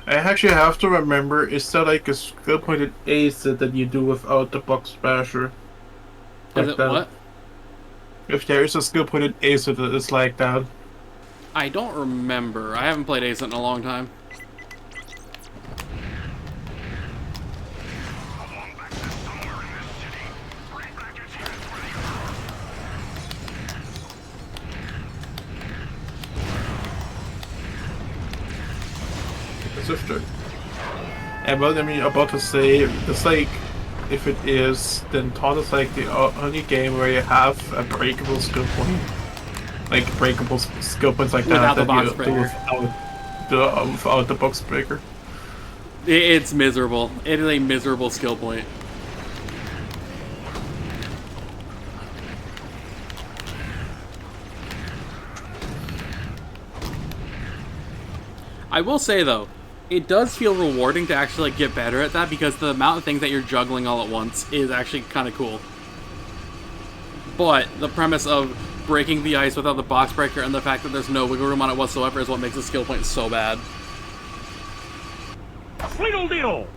I actually have to remember, is that like a skill pointed ace that you do without the box basher? Is Like it that. what? If there is a skill pointed ace that is like that. I don't remember. I haven't played Ace in a long time. It's a true. And but I mean, about to say, it's like, if it is, then Todd is like the only game where you have a breakable skill point. Like breakable skill points like that Without the that box you do breaker. without the box breaker. It's miserable. It is a miserable skill point. I will say though, it does feel rewarding to actually like, get better at that because the amount of things that you're juggling all at once is actually kind of cool. But the premise of breaking the ice without the box breaker and the fact that there's no wiggle room on it whatsoever is what makes the skill point so bad. Little deal.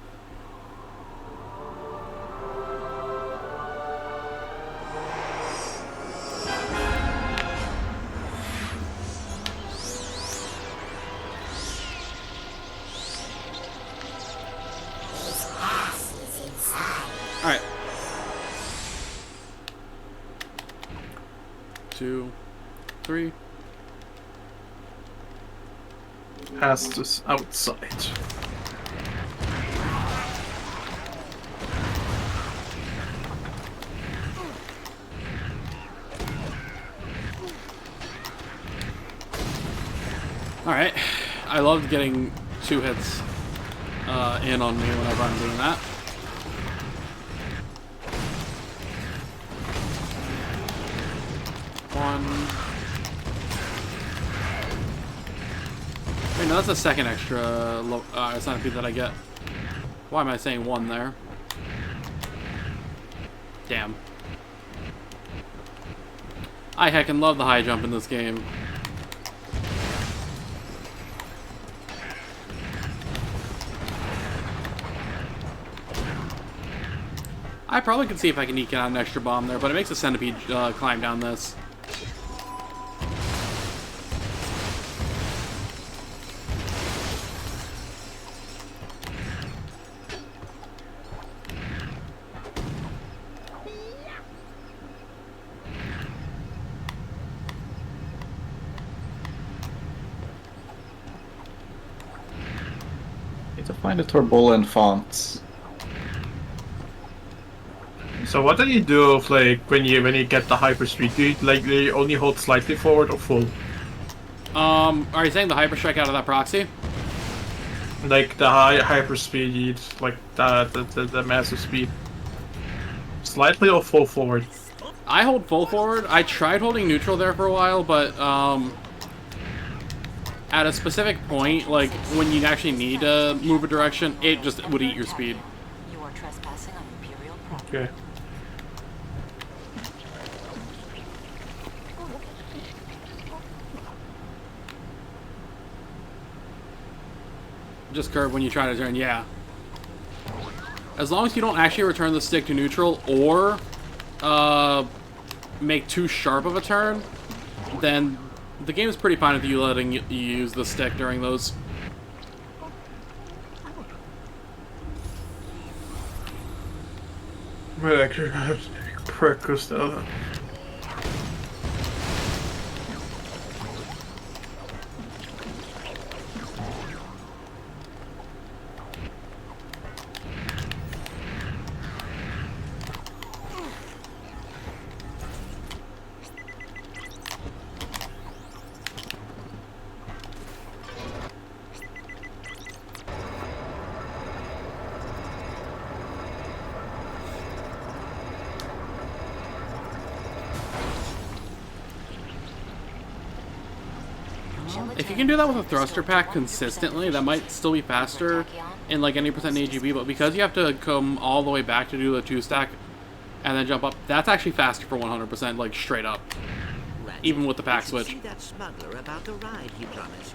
Alright. 2, 3. Past this outside. Alright. I loved getting 2 hits in on me whenever I'm doing that. One. Wait, no, that's a second extra centipede that I get. Why am I saying 1 there? Damn. I heckin' love the high jump in this game. I probably could see if I can eke out an extra bomb there, but it makes a centipede climb down this. Need to find the turbulent fonts. So what do you do if, like, when you get the hyperspeed? Do you only hold slightly forward or full? Are you saying the hyper strike out of that proxy? Like the high hyperspeed, like the massive speed. Slightly or full forward? I hold full forward. I tried holding neutral there for a while, but at a specific point, like when you actually need to move a direction, it just would eat your speed. You are trespassing on Imperial property. Okay. Just curve when you try to turn, yeah. As long as you don't actually return the stick to neutral or make too sharp of a turn, then the game is pretty fine with you letting you use the stick during those. Might actually have to practice that. If you can do that with a thruster pack consistently, that might still be faster in like any percent AGB, but because you have to come all the way back to do the 2-stack and then jump up, that's actually faster for 100%, like straight up. Ratchet, Even with the pack you should switch. See that smuggler about the ride he promised.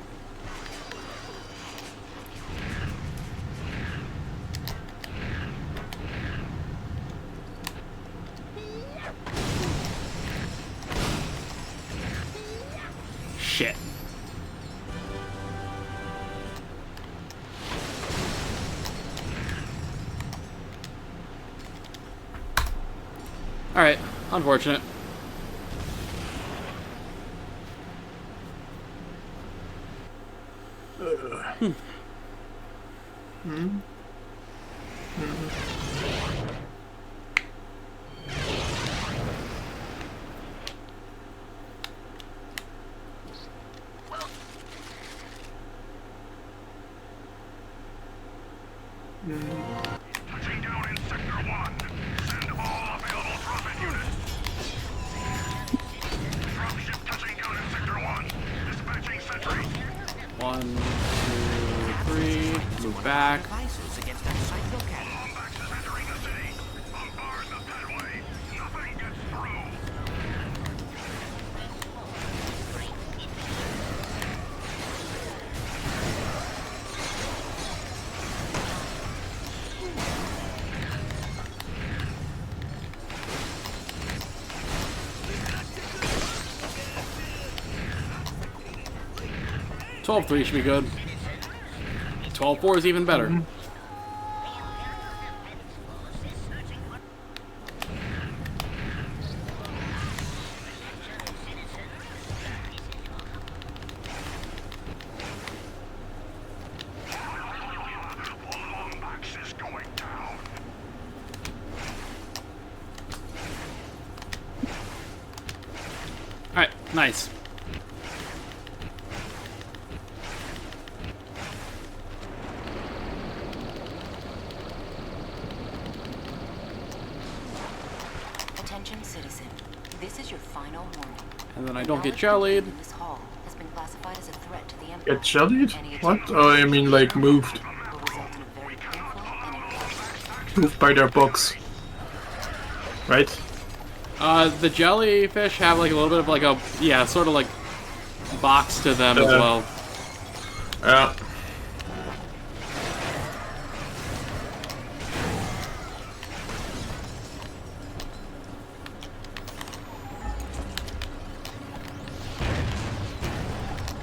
Alright, unfortunate. Touching down in Sector 1. Send all available droplet units. Dropship touching down in Sector 1. Dispatching sentry. 1, 2, 3. Move back. Devices against that psycho cat. Bombax is entering the city. Bombard the Padway. Nothing gets through. Twelve 3 should be good. 12 4 is even better. Bombax is going down. Alright, nice. Attention, citizen. This is your final warning. And then I The don't get knowledge jellied. contained in this hall has been classified as a threat to the Empire. Get jellied? Any What? attempt Oh, I mean like moved. will result in a very painful and important Moved by their books. Right? The jellyfish have like a little bit of like a, yeah, sort of like box to them as well. Yeah.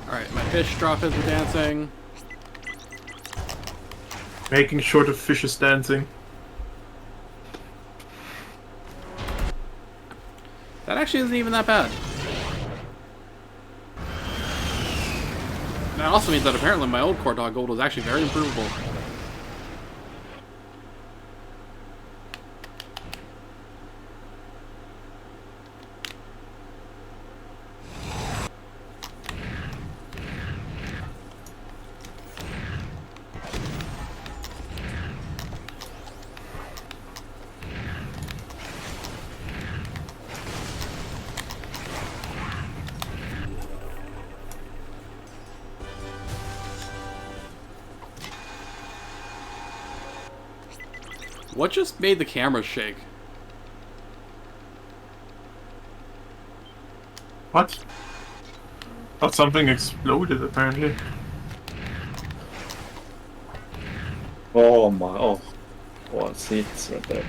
Alright, my fish drop is dancing. Making sure the fish is dancing. That actually isn't even that bad. That also means that apparently my old Core Dog Gold was actually very improvable. What just made the camera shake? What? Oh, something exploded apparently. Oh my, oh. Oh, see, it's right there.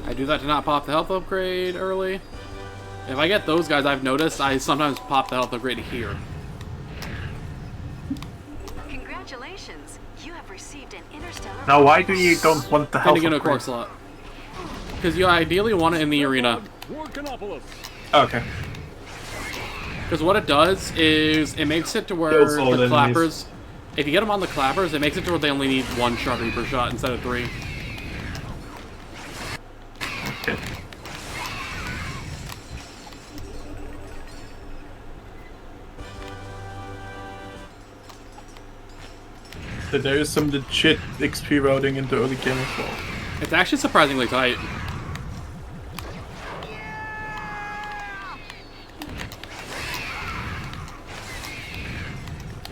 I do that to not pop the health upgrade early. If I get those guys, I've noticed, I sometimes pop the health upgrade here. Congratulations! You have received an interstellar. Now why do you don't want the Then health you get a upgrade? core slot. Because you ideally want it in the arena. Okay. Because what it does is it makes it to where Kills all the enemies. clappers, if you get them on the clappers, it makes it to where they only need 1 Sharpie per shot instead of 3. Okay. So there is some legit XP routing into early game as well. It's actually surprisingly tight.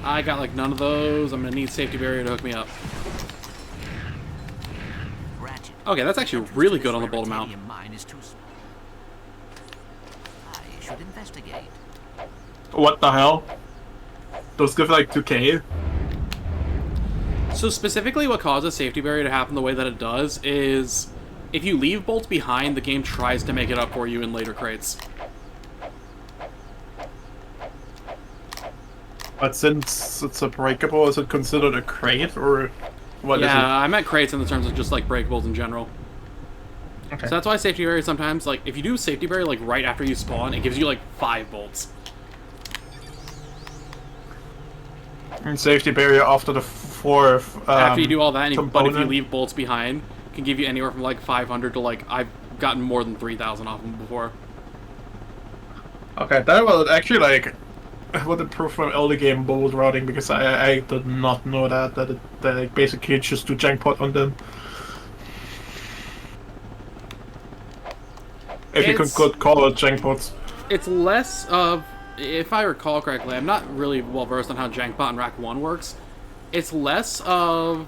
I got like none of those. I'm gonna need safety barrier to hook me up. Ratchet. Okay, that's actually really good on the bolt amount. Mine is too small. I should investigate. What the hell? Those give like 2k? So specifically what causes safety barrier to happen the way that it does is if you leave bolts behind, the game tries to make it up for you in later crates. But since it's a breakable, is it considered a crate or what is Yeah, I meant crates in the terms of just like breakables in general. Okay. So that's why safety barrier sometimes, like, if you do safety barrier, like, right after you spawn, it gives you, like, 5 bolts. And safety barrier after the fourth. After you do all that, but if you component. leave bolts behind, it can give you anywhere from, like, 500 to, like, I've gotten more than 3,000 off them before. Okay, that was actually like what improve from early game bolt routing because I did not know that it basically just do jackpot on them. If you could call it jackpots. It's less of, if I recall correctly, I'm not really well versed on how jackpot and rack 1 works. It's less of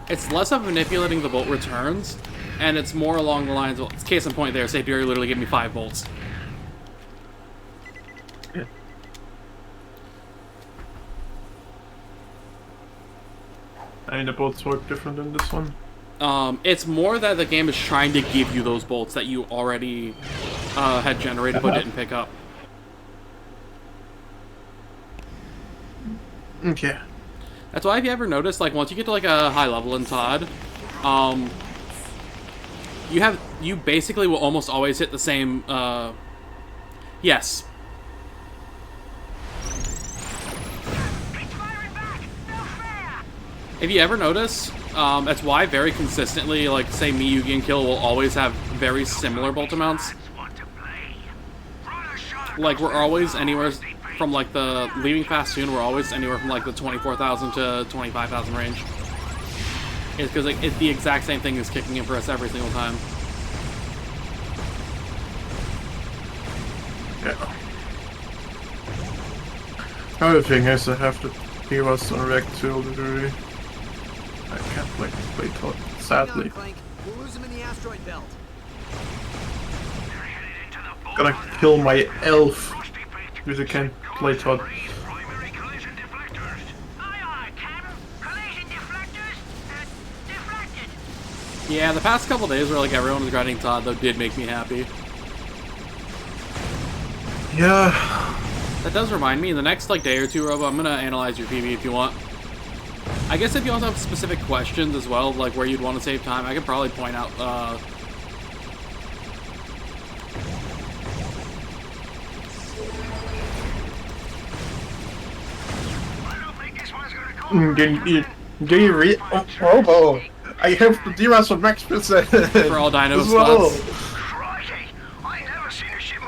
manipulating the bolt returns, and it's more along the lines of, case in point there, safety barrier literally gave me 5 bolts. Yeah. I mean, the bolts work different in this one. It's more that the game is trying to give you those bolts that you already had generated but didn't pick up. Okay. That's why, if you ever notice, like, once you get to, like, a high level in Todd, you basically will almost always hit the same, yes. If you ever notice, that's why very consistently, like, say me, Yugi, and Kill will always have very similar bolt amounts. Like, we're always anywhere from, like, the leaving fast soon, we're always anywhere from, like, the 24,000 to 25,000 range. It's because, like, it's the exact same thing as kicking in for us every single time. Yeah. Other thing is I have to give us on Rec 2 already. I can't play Todd, sadly. Clank. We'll lose him in the asteroid belt. Gonna kill my elf because I can't play Todd. Primary collision deflectors. Aye, aye, Captain. Collision deflectors. Deflected. Yeah, the past couple days where, like, everyone was grinding Todd, though, did make me happy. Yeah. That does remind me, in the next, like, day or two, Robo, I'm gonna analyze your PB if you want. I guess if you also have specific questions as well, like where you'd want to save time, I could probably point out, Do you read? Oh, I have the Dimas for Max percent for all dynamo as well. spots.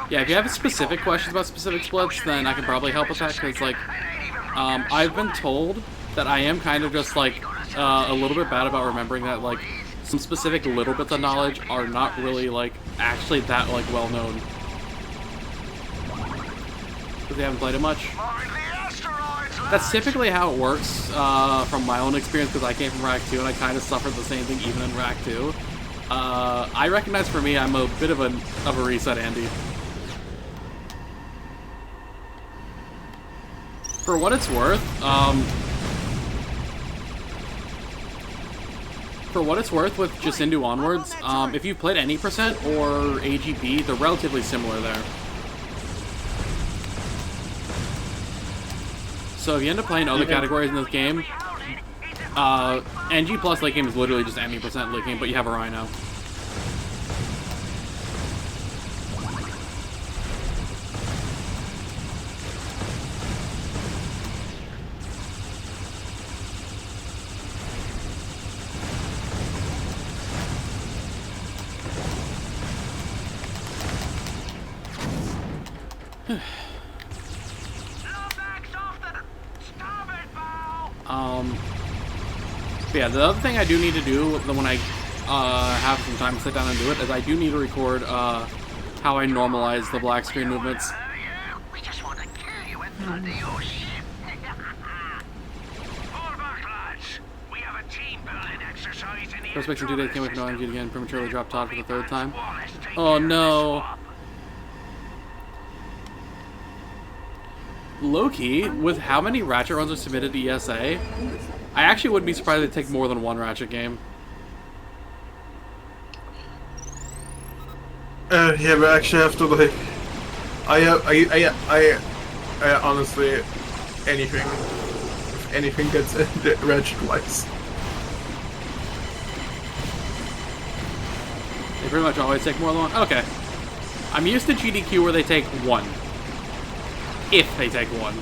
Yeah, if you have specific questions about specific splits, then I can probably help with that, because, like, I've been told that I am kind of just, like, a little bit bad about remembering that, like, some specific little bits of knowledge are not really, like, actually that, like, well known. Because they haven't played it much. That's typically how it works, from my own experience, because I came from Rack 2, and I kind of suffered the same thing even in Rack 2. I recognize for me, I'm a bit of a reset Andy. For what it's worth, with Jacindu onwards, if you've played any percent or AGB, they're relatively similar there. So if you end up playing other categories in this game, NG plus late game is literally just any percent late game, but you have a Rhino. But yeah, the other thing I do need to do when I have some time to sit down and do it is I do need to record how I normalize the black screen movements. We just want to kill you and plunder your ship. Fall back, lads. We have a team building exercise in the First Mixing 2 days came with no MG again, prematurely dropped Todd for the 3rd time. Wallace taking Oh out the no. swamp. Low-key, with how many Ratchet runs are submitted to ESA, I actually wouldn't be surprised if they take more than one Ratchet game. Yeah, but I actually have to, like, I honestly, anything gets Ratchet wise. pretty much always take more than one? Okay. I'm used to GDQ where they take one. If they take one.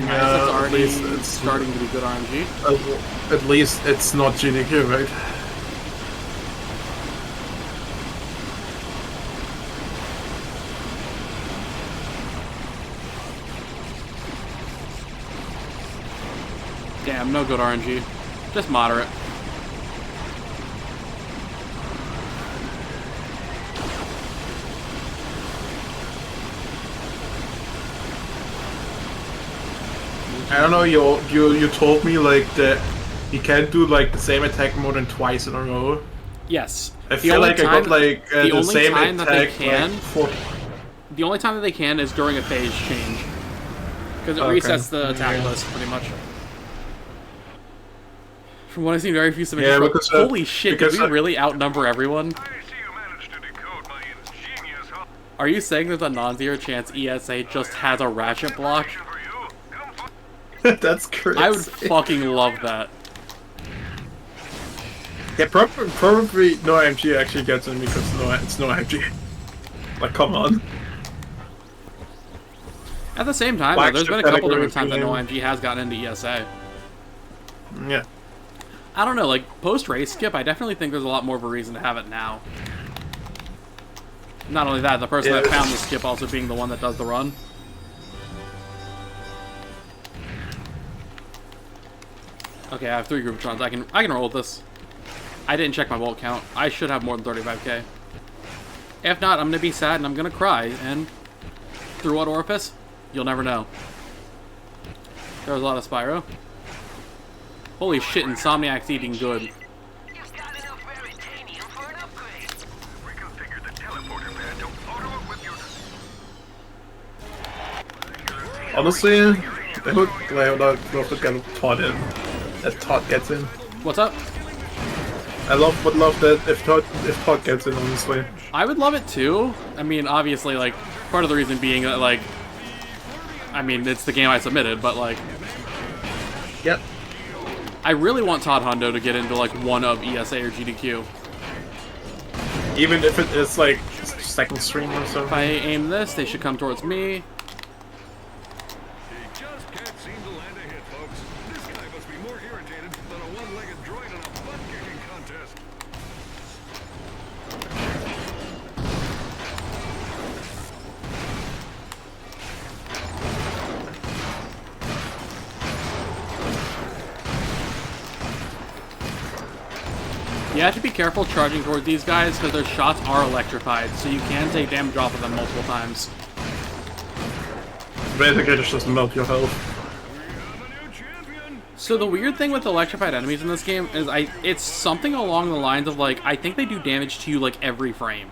I guess it's at least already it's starting to be good RNG. At least it's not GDQ, right? Damn, no good RNG. Just moderate. I don't know. You told me like that you can't do like the same attack more than twice in a row. Yes. I feel like I got like the the only same time that they attack can, like 4. the only time that they can is during a phase change, because it Okay. resets the attack list pretty much. From what I've seen, very few submissions. Yeah, but because, holy shit! Did because, we really outnumber everyone? I see you managed to decode my ingenious hub Are you saying there's a non-zero chance ESA just has a Ratchet block? for you. Come That's crazy. I would fucking love that. Yeah, probably no MG actually gets in because it's no MG. Like, come on. At the same time, though, Black there's been a ship couple category different times that premium. no MG has gotten into ESA. Yeah. I don't know, like, post-race skip, I definitely think there's a lot more of a reason to have it now. Not only that, the person that Yeah. found the skip also being the one that does the run. Okay, I have 3 Groupotrons. I can roll with this. I didn't check my volt count. I should have more than 35k. If not, I'm gonna be sad and I'm gonna cry, and through what orifice? You'll never know. There was a lot of Spyro. Holy shit, Insomniac's eating good. reconfigure the teleporter pad to auto equip your Honestly, I would love to get Todd in. If Todd gets in. What's up? Would love that if Todd gets in, honestly. I would love it too. I mean, obviously, like, part of the reason being that, like, I mean, it's the game I submitted, but, like, Yep. I really want Todd Hundo to get into, like, one of ESA or GDQ. Even if it is like second stream or If something. I aim this, they should come towards me. He just can't seem to land a hit, folks. This guy must be more irritated than a one-legged droid in a butt-kicking contest. You have to be careful charging toward these guys because their shots are electrified, so you can take damage off of them multiple times. Basically, it just melt your health. So the weird thing with electrified enemies in this game is it's something along the lines of, like, I think they do damage to you, like, every frame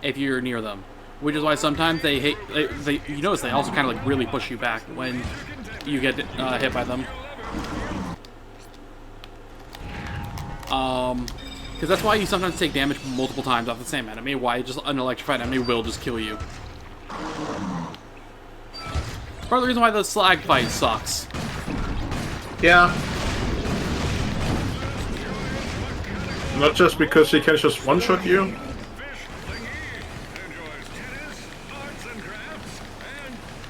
if you're near them. Which is why sometimes they hit, you notice they also kind of, like, really push you back when you get hit by them. Because that's why you sometimes take damage multiple times off the same enemy, why just an electrified enemy will just kill you. Part of the reason why the slag fight sucks. Yeah. Not just because he can just one-shot you.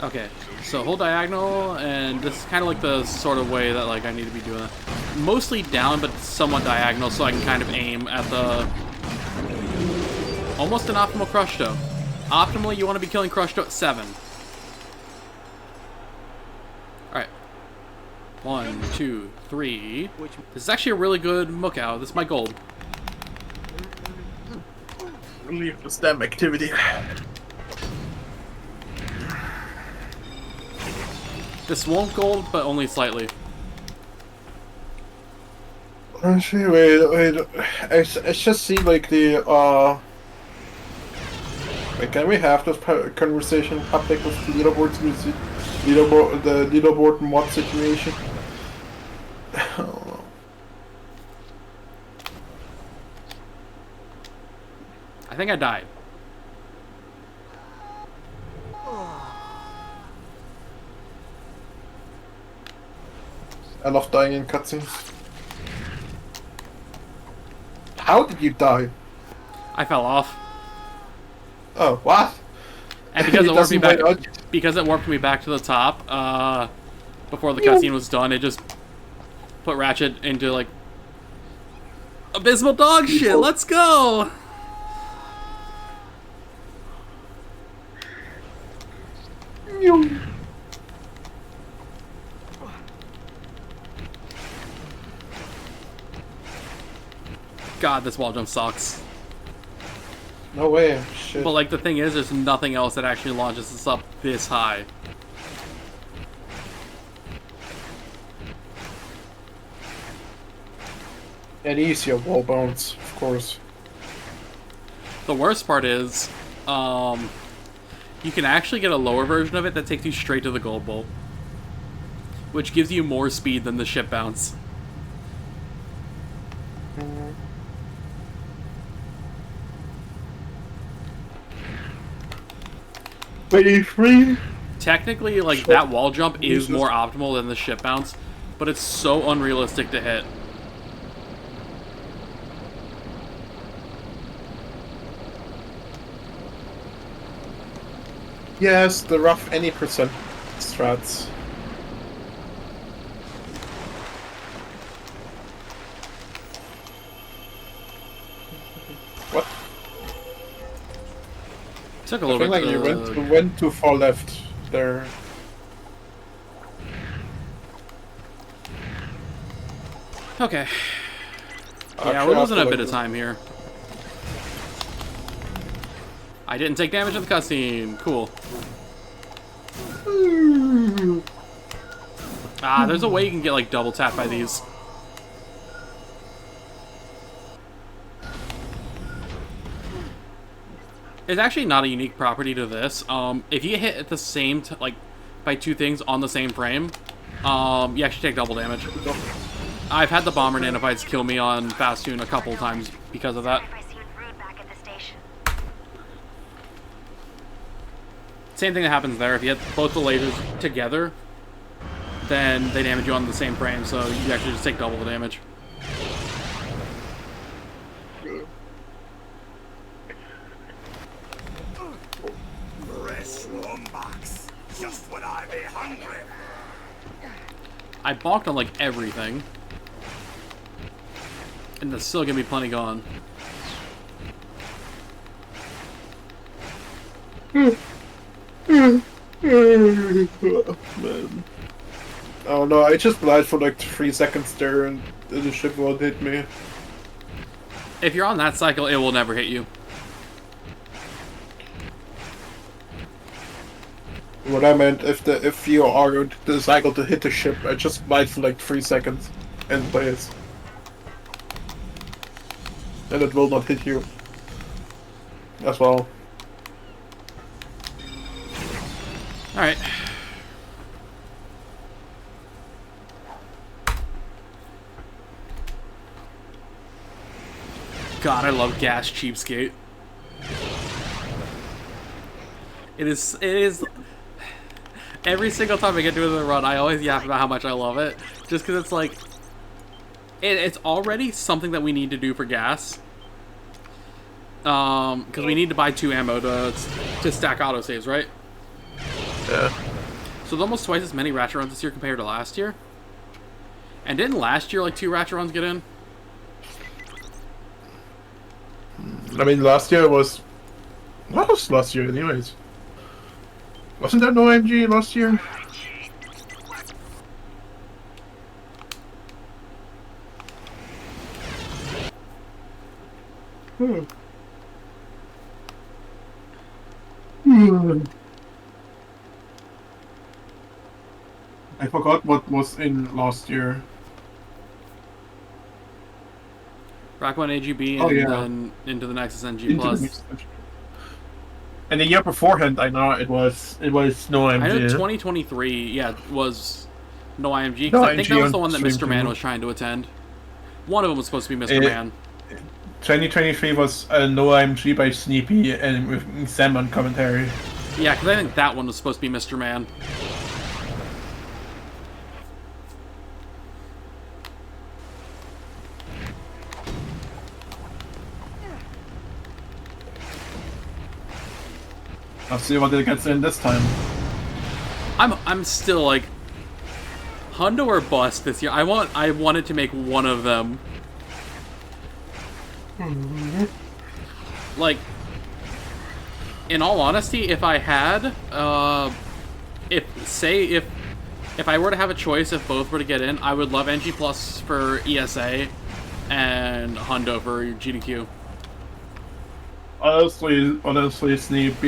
Okay, so hold diagonal, and this is kind of like the sort of way that, like, I need to be doing it. Mostly down, but somewhat diagonal, so I can kind of aim at the... Almost an optimal Crushto. Optimally, you want to be killing Crushto at 7. Alright. 1, 2, 3. This is actually a really good Mukau. This is my gold. Leave the stem activity. This won't gold, but only slightly. Actually, wait. I just see like the Wait, can we have this conversation public with the leaderboards, the leaderboard mod situation? I don't know. I think I died. I love dying in cutscenes. How did you die? I fell off. Oh, what? And because It it warped me doesn't back, wait out. because it warped me back to the top, before the cutscene was done, it just put Ratchet into like abysmal dog shit. Let's go. God, this wall jump sucks. No way, shit. But like the thing is, there's nothing else that actually launches us up this high. And easier wall bounce, of course. The worst part is, you can actually get a lower version of it that takes you straight to the gold bowl, which gives you more speed than the ship bounce. Wait, free? Technically, like, that wall jump is more optimal than the ship bounce, but it's so unrealistic to hit. Yes, the rough any percent strats. What? Took a I little feel bit like to... you went too far left there. Okay. Yeah, Actually, we're losing I a feel bit like of time here. I didn't take damage in the cutscene. Cool. Ah, there's a way you can get, like, double tapped by these. It's actually not a unique property to this. If you get hit at the same, like, by two things on the same frame, you actually take double damage. I've had the bomber nanobites kill me on Fastoon a couple times because of that. Same thing that happens there. If you hit both the lasers together, then they damage you on the same frame, so you actually just take double the damage. Just when I be hungry. I balked on like everything, and there's still gonna be plenty gone. Man. Oh no, I just lied for like 3 seconds there and the ship won't hit me. If you're on that cycle, it will never hit you. What I meant, if you are the cycle to hit the ship, I just lied for like 3 seconds and place. And it will not hit you. As well. Alright. God, I love gas cheapskate. It is every single time I get to the run, I always yap about how much I love it. Just because it's like it's already something that we need to do for gas. Because we need to buy 2 ammo to stack autosaves, right? Yeah. So there's almost twice as many Ratchet runs this year compared to last year. And didn't last year like 2 Ratchet runs get in? I mean, last year was... What was last year anyways? Wasn't there no MG last year? I forgot what was in last year. Rack 1 AGB and then into the Nexus NG Plus. And the year beforehand, I know it was no MG. I know 2023, yeah, was no IMG. No I think that IMG was the one that on Mr. Man stream. was trying to attend. One of them was supposed to be Mr. Man. 2023 was no IMG by Sneepy and with Sam on commentary. Yeah, because I think that one was supposed to be Mr. Man. I'll see what it gets in this time. I'm still like Hundo or bust this year. I wanted to make one of them. Like, in all honesty, if I had, if I were to have a choice, if both were to get in, I would love NG Plus for ESA and Hundo for GDQ. Honestly, Sneep,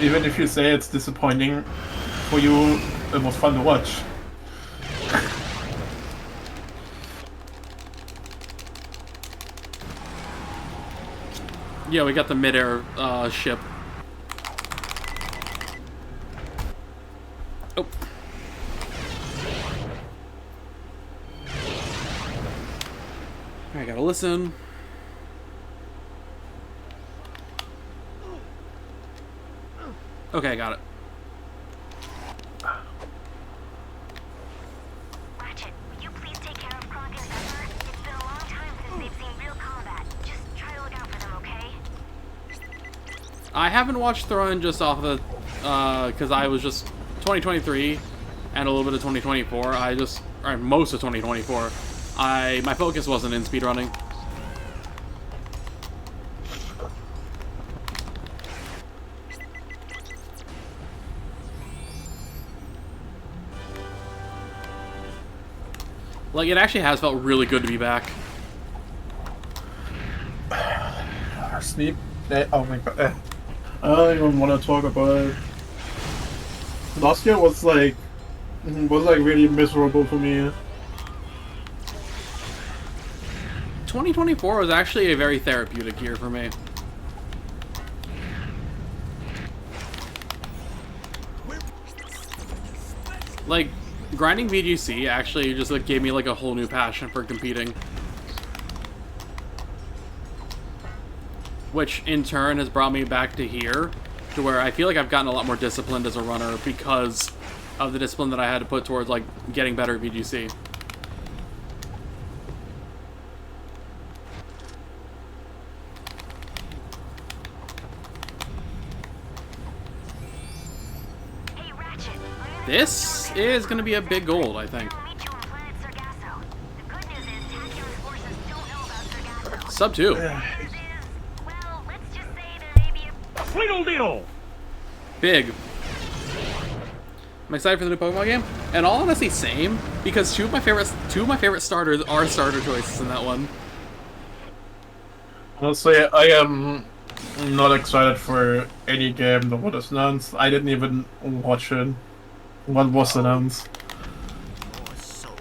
even if you say it's disappointing for you, it was fun to watch. Yeah, we got the mid-air ship. Oh. I gotta listen. Okay, got it. Ratchet, will you please take care of Clank and Pepper? It's been a long time since they've seen real combat. Just try to look out for them, okay? I haven't watched Throne just off the, because I was just 2023 and a little bit of 2024. Or most of 2024. My focus wasn't in speedrunning. Like, it actually has felt really good to be back. Sneep. Oh my god. I don't even want to talk about it. Last year was like really miserable for me. 2024 was actually a very therapeutic year for me. Like, grinding VGC actually just like gave me like a whole new passion for competing. Which in turn has brought me back to here, to where I feel like I've gotten a lot more disciplined as a runner because of the discipline that I had to put towards like getting better at VGC. Hey, Ratchet, This is going to be a big gold, I think. I'll meet you on planet Sargasso. The good news is Tacular's forces don't know about Sargasso. Sub 2. The bad news is, well, let's just say there may be a Sweetle deedle! Big. I'm excited for the new Pokemon game, and all honesty, same, because two of my favorite starters are starter choices in that one. Honestly, I am not excited for any game that was announced. I didn't even watch it. What was announced? More souls.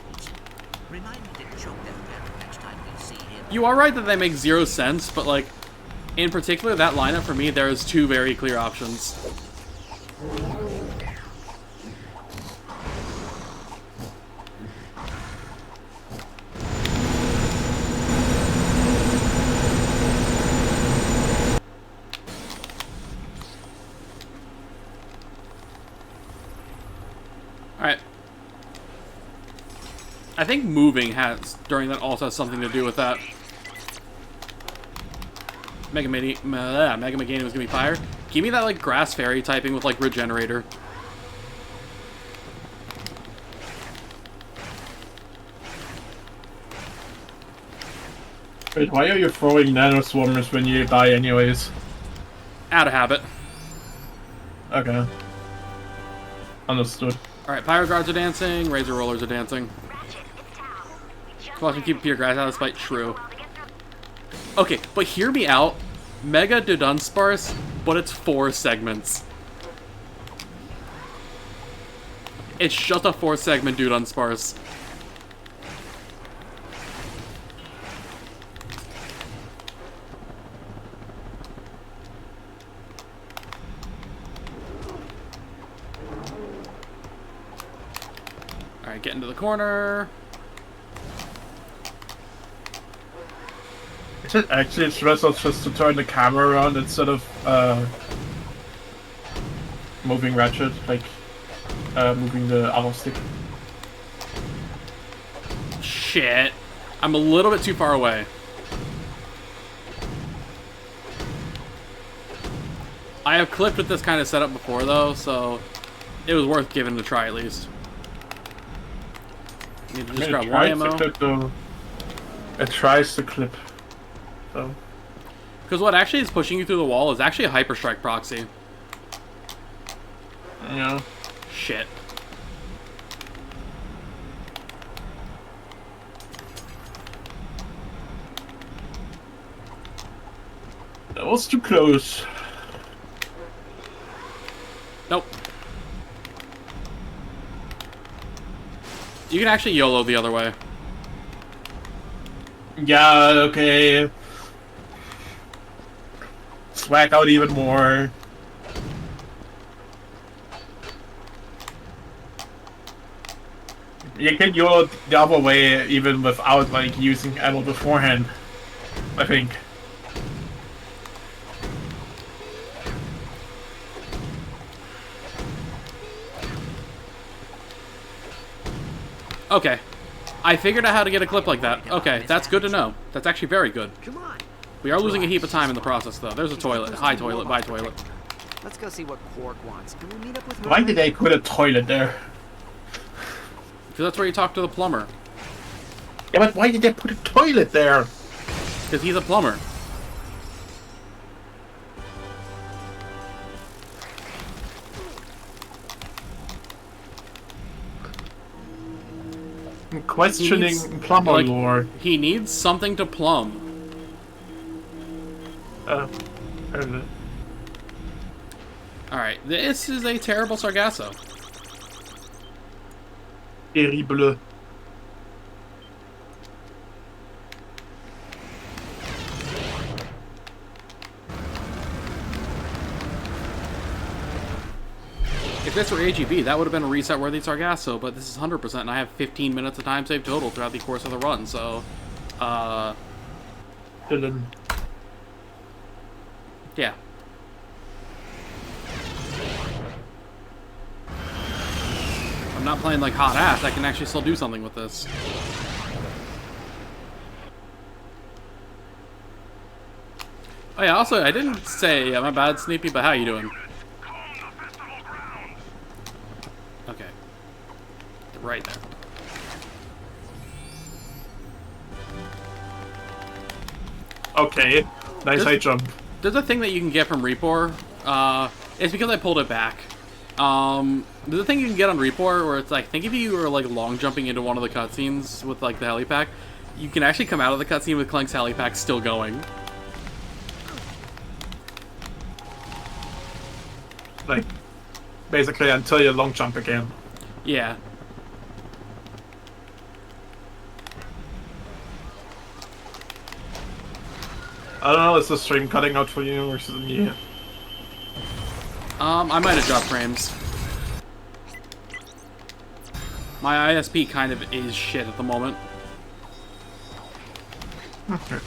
Remind me to choke that rabbit next time we see him. You are right that they make zero sense, but like, in particular, that lineup for me, there is two very clear options. Alright. I think moving during that also has something to do with that. Mega Meganium was gonna be fire. Give me that like grass fairy typing with like regenerator. Wait, why are you throwing nano swarmers when you die anyways? Out of habit. Okay. Understood. Alright, Pyro Guards are dancing, Razor Rollers are dancing. Ratchet, it's Tao. We just Well, I can keep Pure Grass out of spite, true. while to get through. Okay, but hear me out. Mega Dudunsparce, but it's 4 segments. It's just a 4-segment Dudunsparce. Alright, get into the corner. Actually, it's better just to turn the camera around instead of moving Ratchet, like moving the arrow stick. Shit. I'm a little bit too far away. I have clipped with this kind of setup before, though, so it was worth giving it a try at least. Need to just grab one ammo. It tries to clip. So. Because what actually is pushing you through the wall is actually a hyperstrike proxy. Yeah. Shit. That was too close. Nope. You can actually YOLO the other way. Yeah, okay. Swag out even more. You can go the other way even without like using ammo beforehand, I think. Okay. I figured out how to get a clip like that. Okay, that's good to know. That's actually very good. Come on. We are losing a heap of time in the process, though. There's a toilet. Hi, toilet. Bye, toilet. Let's go see what Quark wants. Can we meet up with Why did they put a toilet there? Because that's where you talk to the plumber. Yeah, but why did they put a toilet there? Because he's a plumber. I'm questioning plumber like, lore. He needs something to plumb. Alright, this is a terrible Sargasso. Terrible. If this were AGB, that would have been a reset-worthy Sargasso, but this is 100%, and I have 15 minutes of time saved total throughout the course of the run, so... Dylan. Yeah. I'm not playing like hot ass, I can actually still do something with this. Oh yeah, also, I didn't say, my bad, Sneepy, but how you doing? Okay. Right there. Okay. Nice high jump. There's a thing that you can get from Repor. It's because I pulled it back. There's a thing you can get on Repor where it's like, think if you were like long jumping into one of the cutscenes with like the helipack, you can actually come out of the cutscene with Clank's helipack still going. Like, basically until you long jump again. Yeah. I don't know, is the stream cutting out for you or is it me? I might have dropped frames. My ISP kind of is shit at the moment. Okay.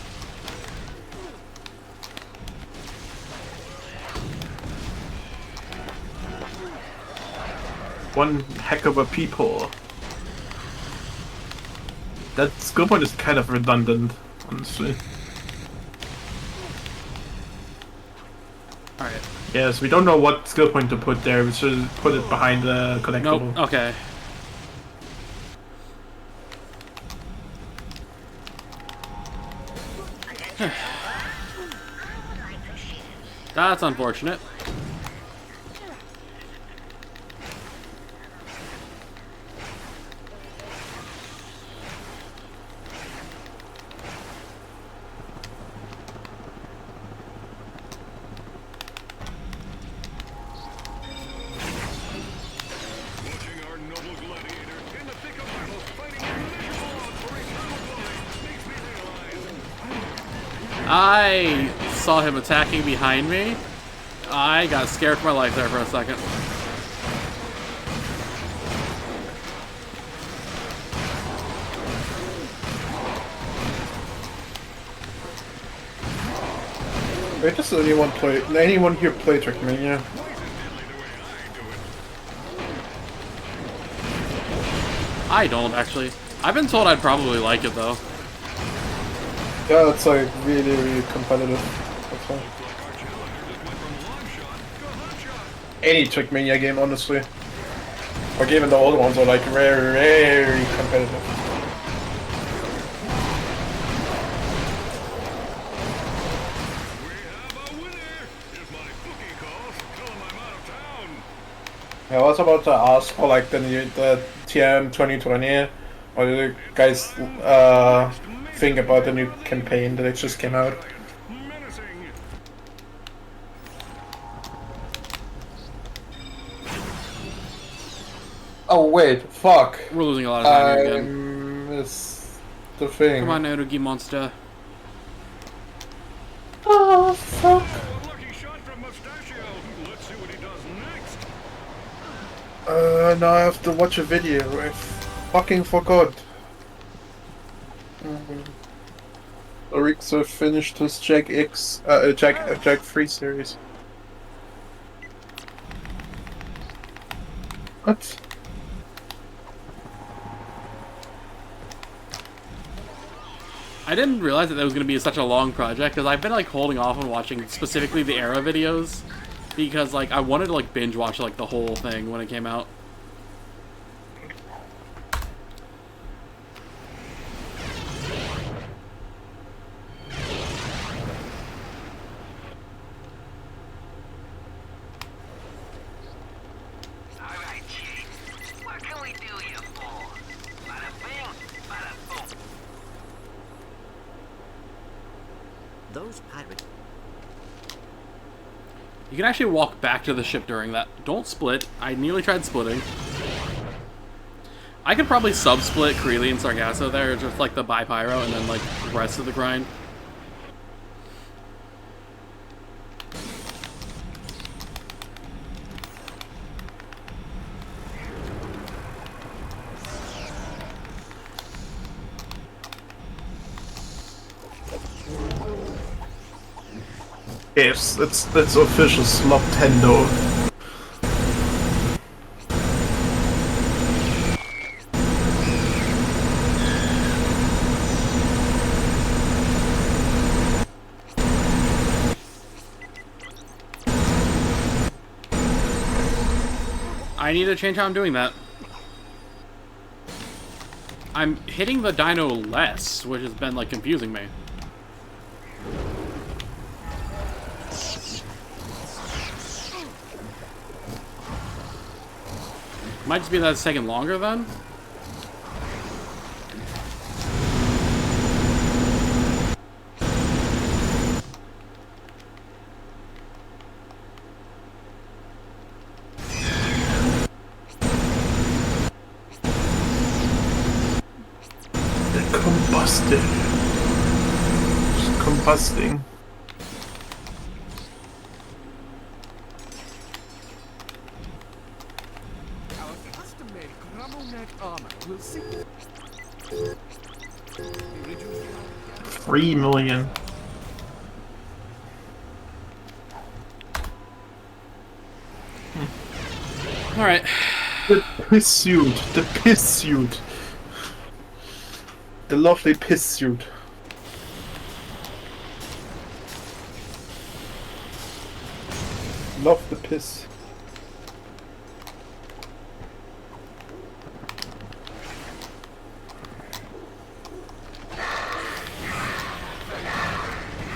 One heck of a peephole. That skill point is kind of redundant, honestly. Alright. Yes, we don't know what skill point to put there. We should put it behind the collectible. Nope. Okay. That's unfortunate. I saw him attacking behind me. I got scared for my life there for a second. Wait, does anyone here play Trackmania? I don't, actually. I've been told I'd probably like it, though. Yeah, it's like really, really competitive. That's why. Any Trackmania game, honestly. Or even the old ones are like very, very competitive. Yeah, I was about to ask for like the TM 2020. What do you guys think about the new campaign that just came out? Oh wait, fuck. We're losing a lot of time here again. I missed the thing. Come on, Erugi monster. Oh fuck. Now I have to watch a video. I fucking forgot. Orixa finished his Jack 3 series. What? I didn't realize that was going to be such a long project, because I've been like holding off on watching specifically the Era videos, because like I wanted to like binge watch like the whole thing when it came out. Those pirates. You can actually walk back to the ship during that. Don't split. I nearly tried splitting. I could probably sub-split Creeley and Sargasso there, just like the Bi-Pyro, and then like the rest of the grind. Yes, that's official Sloptendo. I need to change how I'm doing that. I'm hitting the dino less, which has been like confusing me. Might just be that it's taking longer then. They're combusted. Just combusting. We'll see. 3 million. Alright. The piss suit. The piss suit. The lovely piss suit. Love the piss.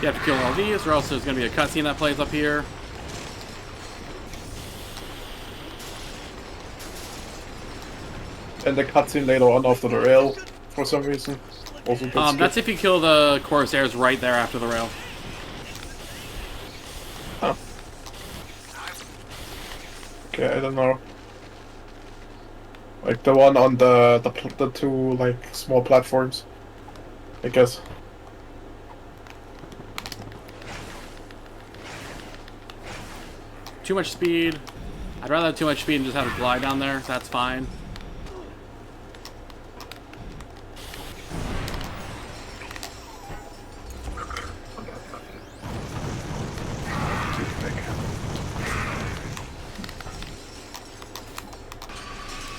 You have to kill all these, or else there's going to be a cutscene that plays up here. And the cutscene later on after the rail, for some reason. Also That's if you kill the Corsairs right there after the rail. Oh. Okay, I don't know. Like the one on the two like small platforms, I guess. Too much speed. I'd rather have too much speed and just have a glide down there. That's fine.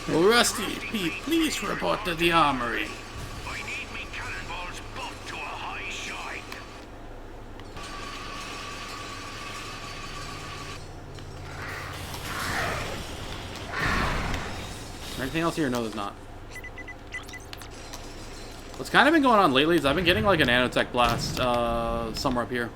Well, Rusty, Pete, please report to the armory. I need me cannonballs buffed to a high shine. Anything else here? No, there's not. What's kind of been going on lately is I've been getting like a nanotech blast somewhere up here.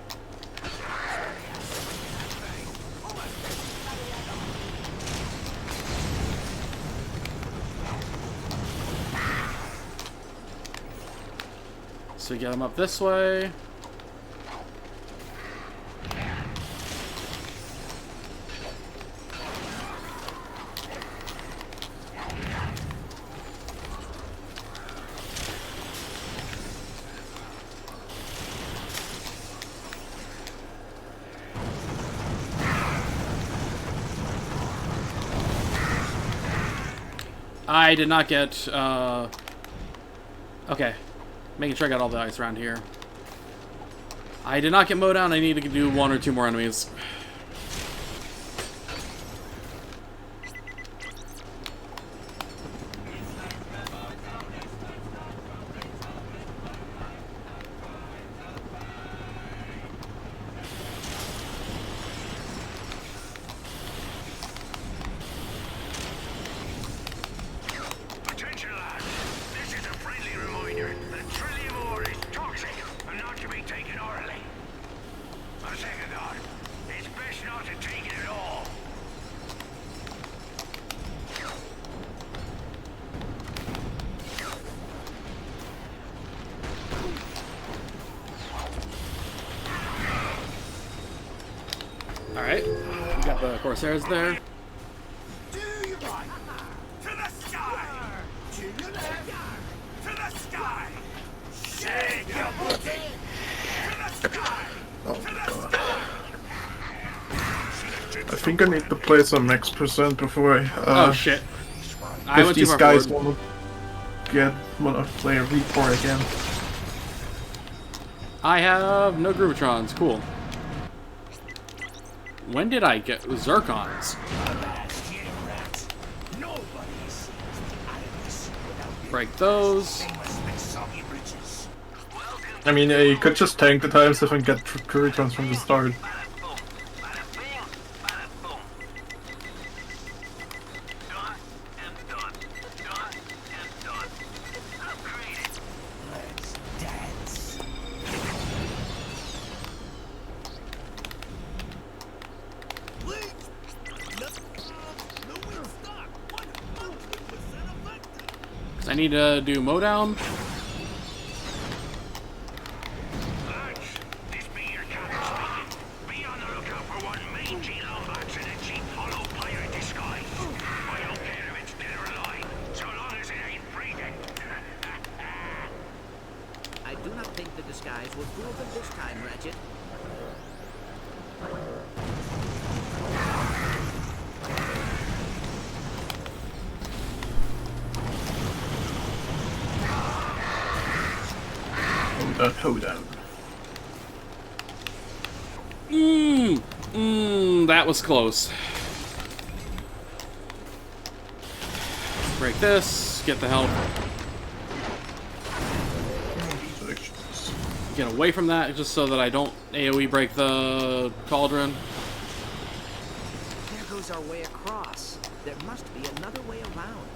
So get them up this way. I did not get, okay. Making sure I got all the ice around here. I did not get mowed down. I need to do 1 or 2 more enemies. Attention, lads. This is a friendly reminder that trillium ore is toxic and not to be taken orally. On second thought, it's best not to take it at all. Alright. We got the Corsairs there. To the sky! To your left! To the sky! Shake your booty! To the sky! Oh god. I think I need to play some X% before I Oh shit. I if went too these far guys forward. wanna play a report again. I have no Groovatrons. Cool. When did I get Zircons? Break those. I mean, you could just tank the times if and get returns from the start. I need to do mowdown. This be your captain speaking. Be on the lookout for one mangy lombax in a cheap hollow pirate disguise. I don't care if it's dead or alive, so long as it ain't breathing. I do not think the disguise will fool them this time, Ratchet. Hold on. That was close. Break this. Get the help. Get away from that, just so that I don't AoE break the cauldron. There goes our way across. There must be another way around.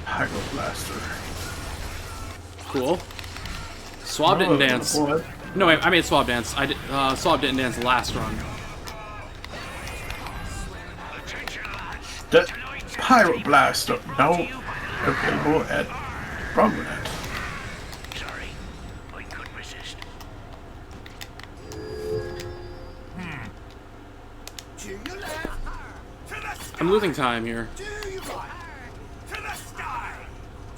Hydro-blaster. Cool. Swab didn't dance. What? No, I made Swab dance. I did, Swab didn't dance last run. That Pyro-blaster now available at Prominent. Sorry, I couldn't resist. To your left. To the sky. I'm losing time here. To your right. To the sky.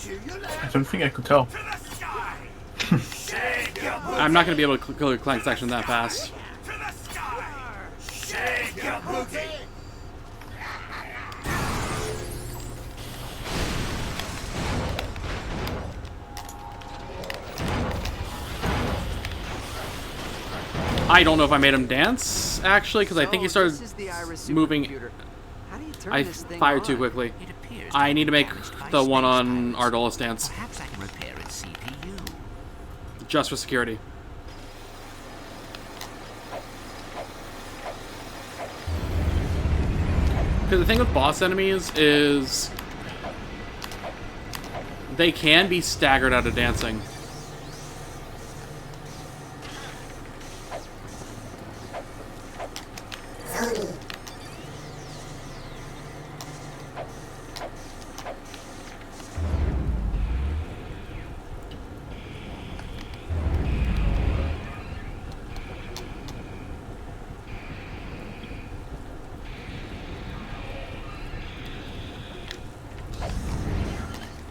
To your left. I don't think I could tell. To the sky. Shake your booty. I'm not going to be able to kill the Clank section that fast. To the sky. Shake your booty. I don't know if I made him dance, actually, because I think he So, started this is the Iris moving. supercomputer. How do you turn I this thing fired on? too quickly. It appears I to need to be make damaged by the one space on pirates. Ardola stance. Perhaps I can repair its CPU. Just for security. Because the thing with boss enemies is they can be staggered out of dancing.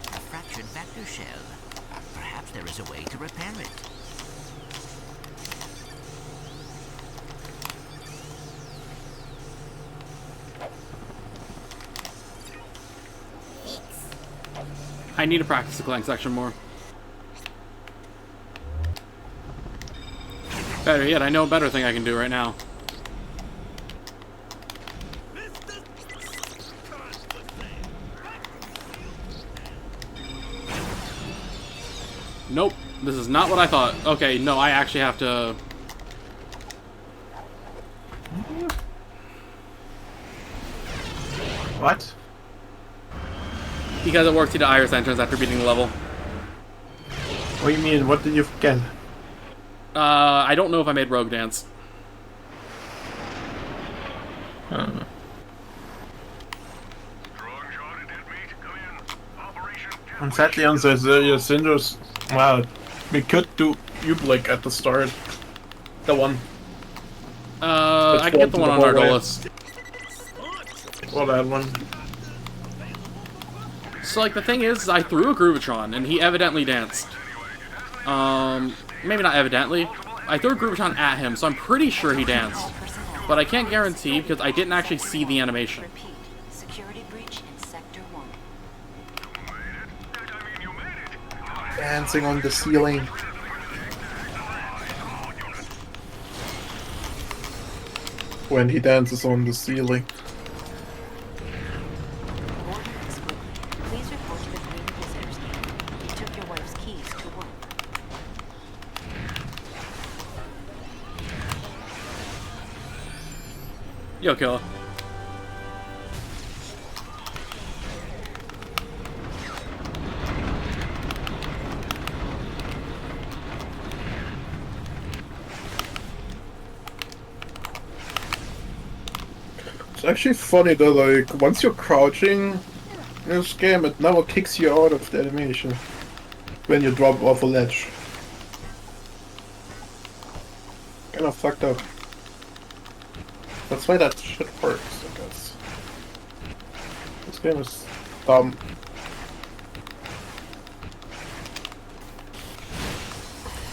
A fractured vector shell. Perhaps there is a way to repair it. I need to practice the Clank section more. Better yet, I know a better thing I can do right now. Nope, this is not what I thought. Okay, no, I actually have to... What? Because it worked to the Iris entrance after beating the level. What do you mean? What did you forget? I don't know if I made Rogue Dance. Uh, and sadly on the Syndros, well, we could do Ublik at the start. The one. I can get the one on Ardolis. Or that one. So, like, the thing is, I threw a Groovatron, and he evidently danced. Maybe not evidently. I threw a Groovatron at him, so I'm pretty sure he danced. But I can't guarantee, because I didn't actually see the animation. Repeat. Security breach in Sector 1. Dancing on the ceiling. When he dances on the ceiling. Boarding excluded. Please report to the Green Visitor Stand. You took your wife's keys to work. Yo, killer. It's actually funny though, like, once you're crouching in this game, it never kicks you out of the animation when you drop off a ledge. Kinda fucked up. That's why that shit works, I guess. This game is dumb.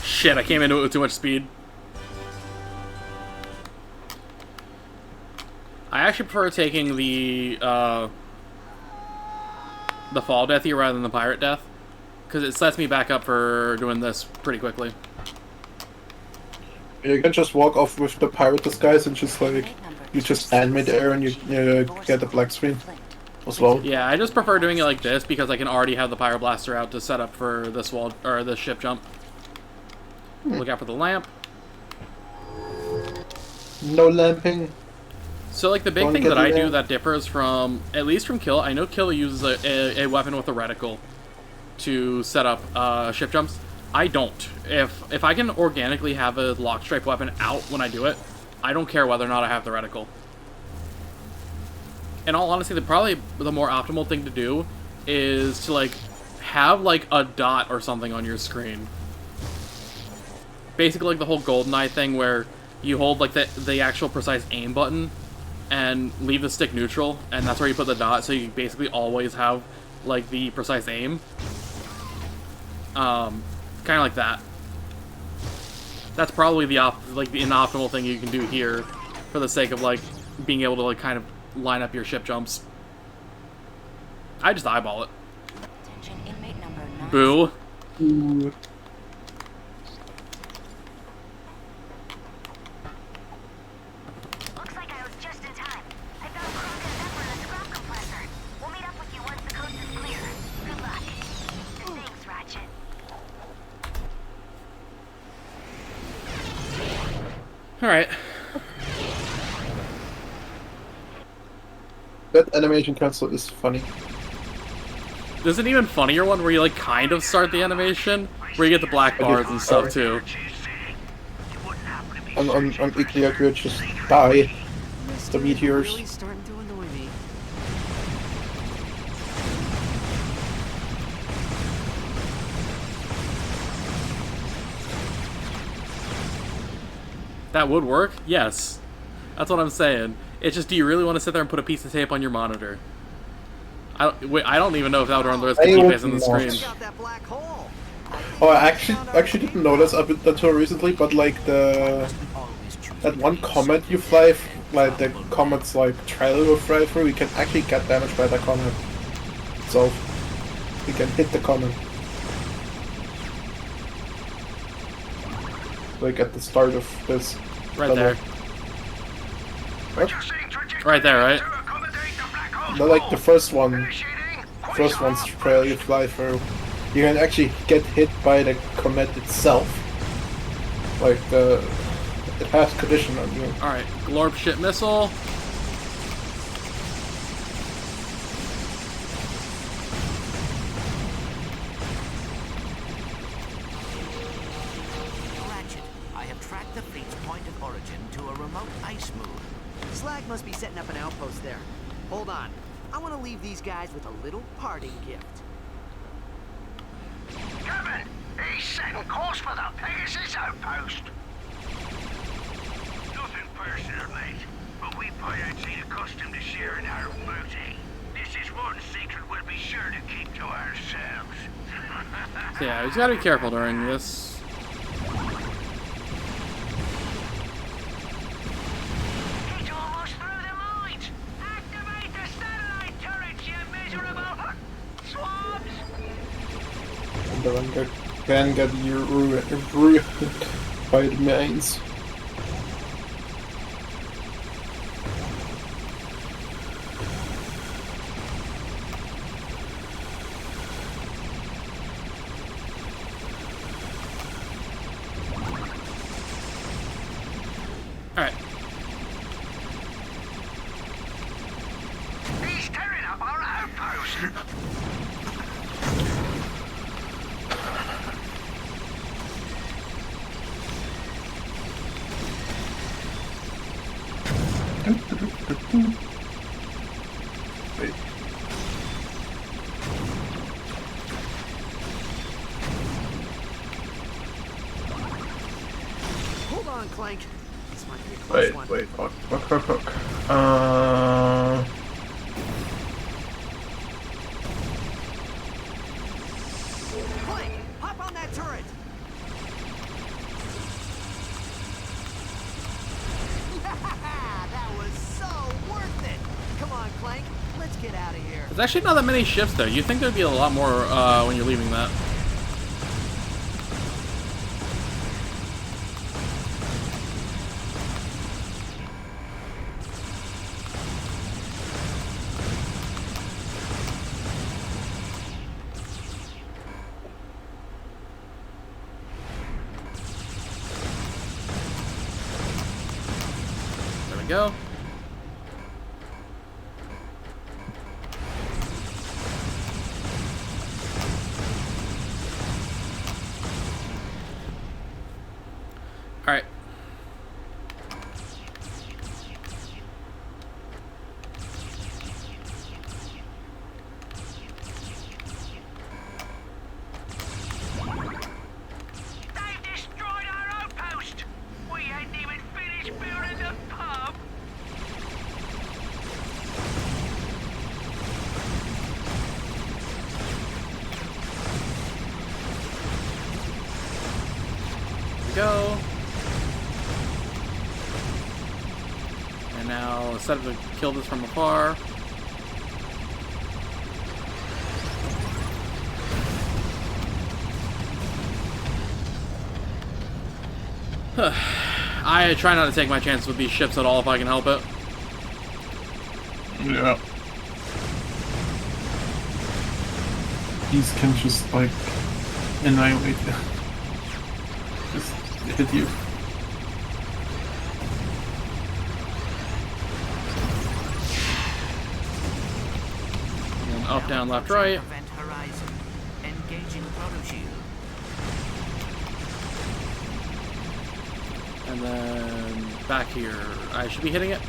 Shit, I came into it with too much speed. I actually prefer taking the fall death here rather than the pirate death, because it sets me back up for doing this pretty quickly. You can just walk off with the pirate disguise and just like, you just stand mid-air and you get the black screen as well. Yeah, I just prefer doing it like this because I can already have the Pyroblaster out to set up for this wall, or this ship jump. Look out for the lamp. No lamping. So, like, the big thing that I do that differs from, at least from Kill, I know Kill uses a weapon with a reticle to set up ship jumps. I don't. If I can organically have a lock stripe weapon out when I do it, I don't care whether or not I have the reticle. In all honesty, probably the more optimal thing to do is to, like, have, like, a dot or something on your screen. Basically, like the whole GoldenEye thing where you hold, like, the actual precise aim button and leave the stick neutral, and that's where you put the dot, so you basically always have, like, the precise aim. Kind of like that. That's probably the inoptimal thing you can do here, for the sake of, like, being able to, like, kind of line up your ship jumps. I just eyeball it. Attention, inmate number 9. Boo. Ooh. Looks like I was just in time. I found Clank and Zephyr in a Alright. That animation cancel is funny. There's an even funnier one where you like kind of start the animation, where you get the black bars and stuff too. On Igniac, you just die. The meteors. Really starting to annoy me. That would work? Yes. That's what I'm saying. It's just, do you really want to sit there and put a piece of tape on your monitor? I don't even know if that would run the rest of the keypads on the screen. Check out that black hole. Oh, I actually didn't notice until recently, but like that one comet you fly, like the comet's like trailer you fly through, you can actually get damaged by that comet. So you can hit the comet. Like at the start of this. Right level. there. What? Right there, right? No, like the first one's trail you fly through. You can actually get hit by the comet itself. Like it has collision on you. Alright, Glorp ship missile. Ratchet, I have tracked the fleet's point of origin to a remote ice moon. Slag must be setting up an outpost there. Hold on. I want to leave these guys with a little parting gift. Captain, he's setting course for the Pegasus outpost. Nothing personal, mate, but we pirates ain't accustomed to sharing our booty. This is one secret we'll be sure to keep to ourselves. So yeah, we just gotta be careful during this. He's almost through the mines. Activate the satellite turrets, you miserable swabs. And the Vanguard you ruined by the mines. Alright. He's tearing up our outpost. Wait. Hold on, Clank. This might be a close one. Wait, fuck. Clank, hop on that turret. That was so worth it. Come on, Clank. Let's get out of here. There's actually not that many ships there. You'd think there'd be a lot more when you're leaving that. There we go. Alright. They've destroyed our outpost. We ain't even finished building the pub. Here we go. And now set up to kill this from afar. I try not to take my chances with these ships at all if I can help it. Yeah. These can just like annihilate you. Just hit you. up, down, left, right. Event horizon. Engaging proto shield. And then back here. I should be hitting it.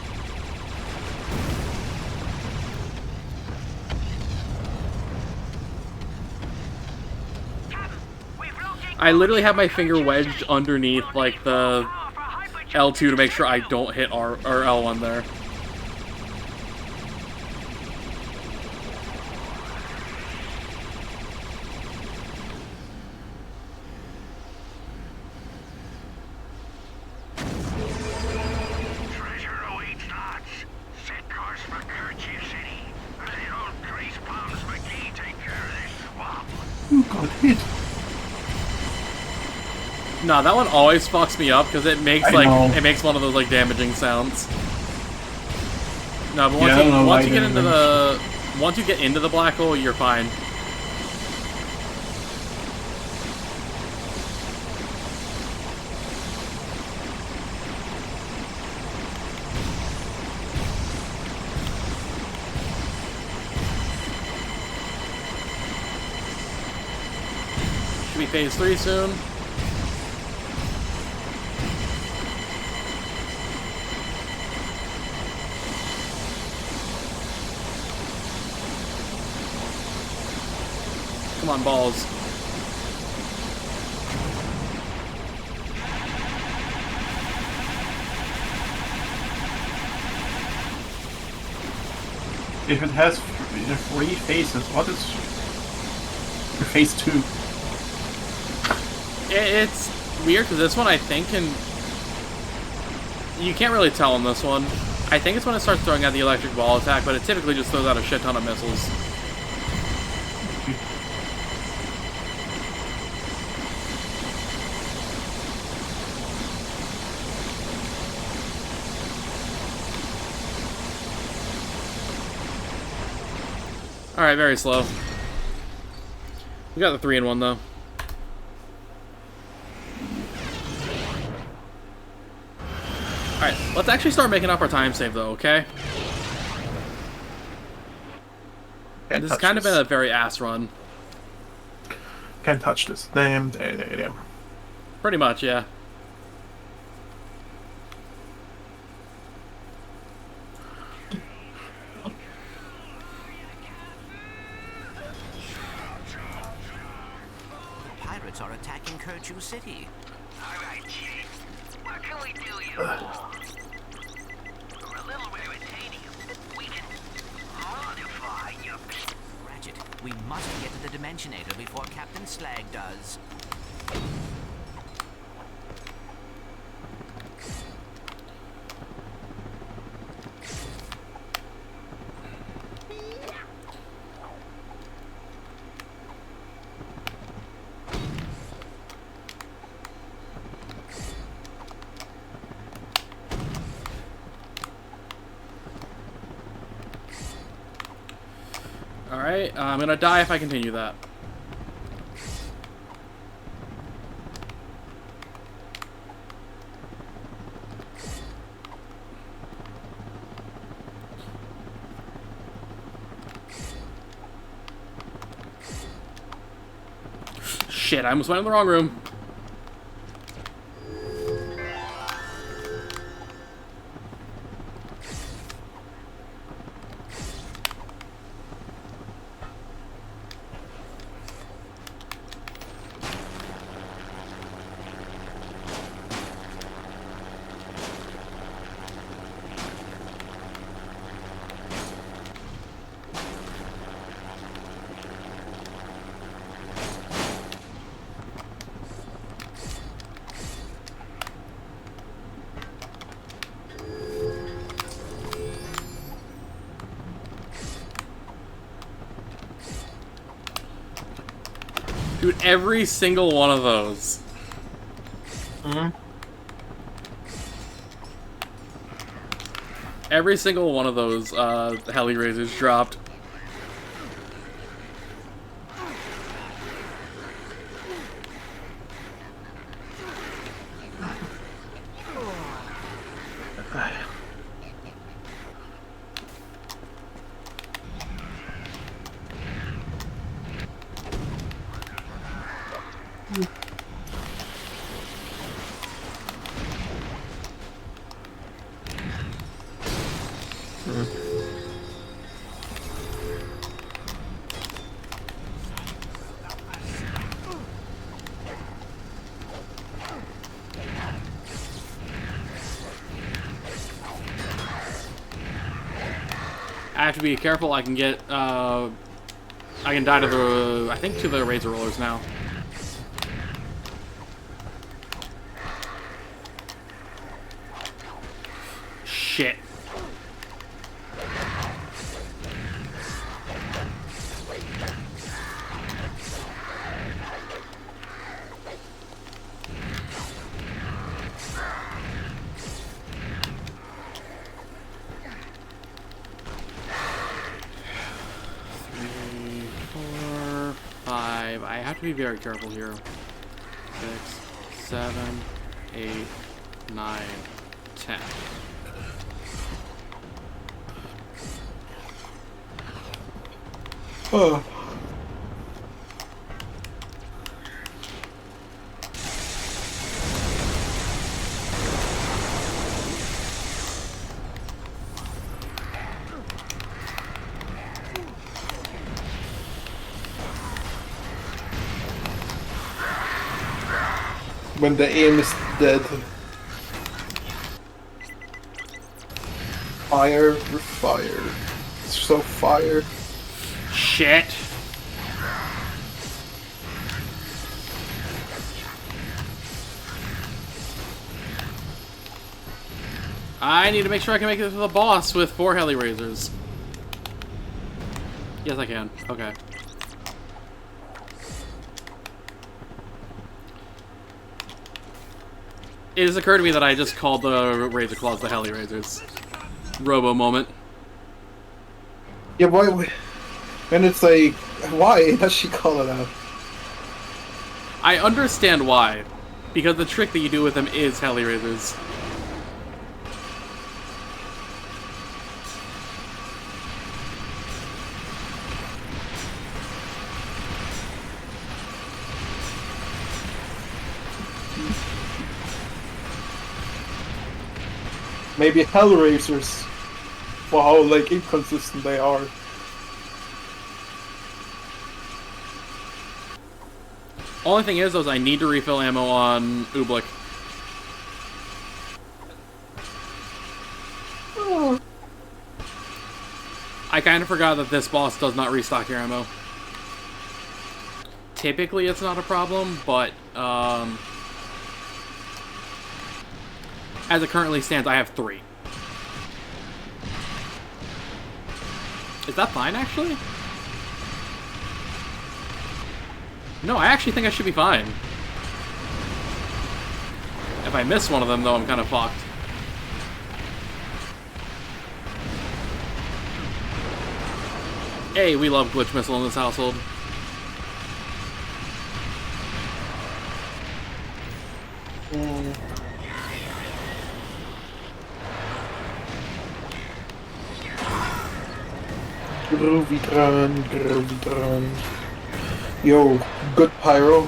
I literally have my finger wedged underneath like the L2 to make sure I don't hit R or L1 there. Treasure awaits lads. Set course for Kerchief City. Let old Grease Palms McGee take care of this swamp. Who got hit? No, that one always fucks me up because it makes I know. it makes one of those like damaging sounds. No, but Yeah, I don't know once why you get it into the once you get into the black hole, you're fine. Should be phase 3 soon. Come on, balls. If it has 3 phases, what is phase 2? It's weird because this one I think you can't really tell on this one. I think it's when it starts throwing out the electric ball attack, but it typically just throws out a shit ton of missiles. Alright, very slow. We got the 3-in-1 though. Alright, let's actually start making up our time save though, okay? Can't This has touch kind of this. been a very ass run. Can't touch this. Damn. Pretty much, yeah. Pirates are attacking Kerchief City. Alright, Chief. What can we do you for? For a little irritanium, we can modify your... Ratchet, we must get to the Dimensionator before Captain Slag does. Alright, I'm gonna die if I continue that. Shit, I almost went in the wrong room. Dude, every single one of those. Every single one of those heli razors dropped. I have to be careful. I can get, I can die to the, I think to the razor rollers now. Shit. I have to be very careful here. 6, 7, 8, 9, 10. Oh. When the aim is dead. Fire with fire. It's so fire. Shit. I need to make sure I can make it to the boss with 4 heli razors. Yes, I can. Okay. It has occurred to me that I just called the razor claws the heli razors. Robo moment. Yeah, why? And it's like, why does she call it out? I understand why. Because the trick that you do with them is heli razors. Maybe Hellraisers. For how like inconsistent they are. Only thing is, though, is I need to refill ammo on Ooblik. Oh. I kind of forgot that this boss does not restock your ammo. Typically, it's not a problem, but as it currently stands, I have 3. Is that fine, actually? No, I actually think I should be fine. If I miss one of them, though, I'm kind of fucked. Hey, we love glitch missile in this household. Groovy tron. Yo, good pyro.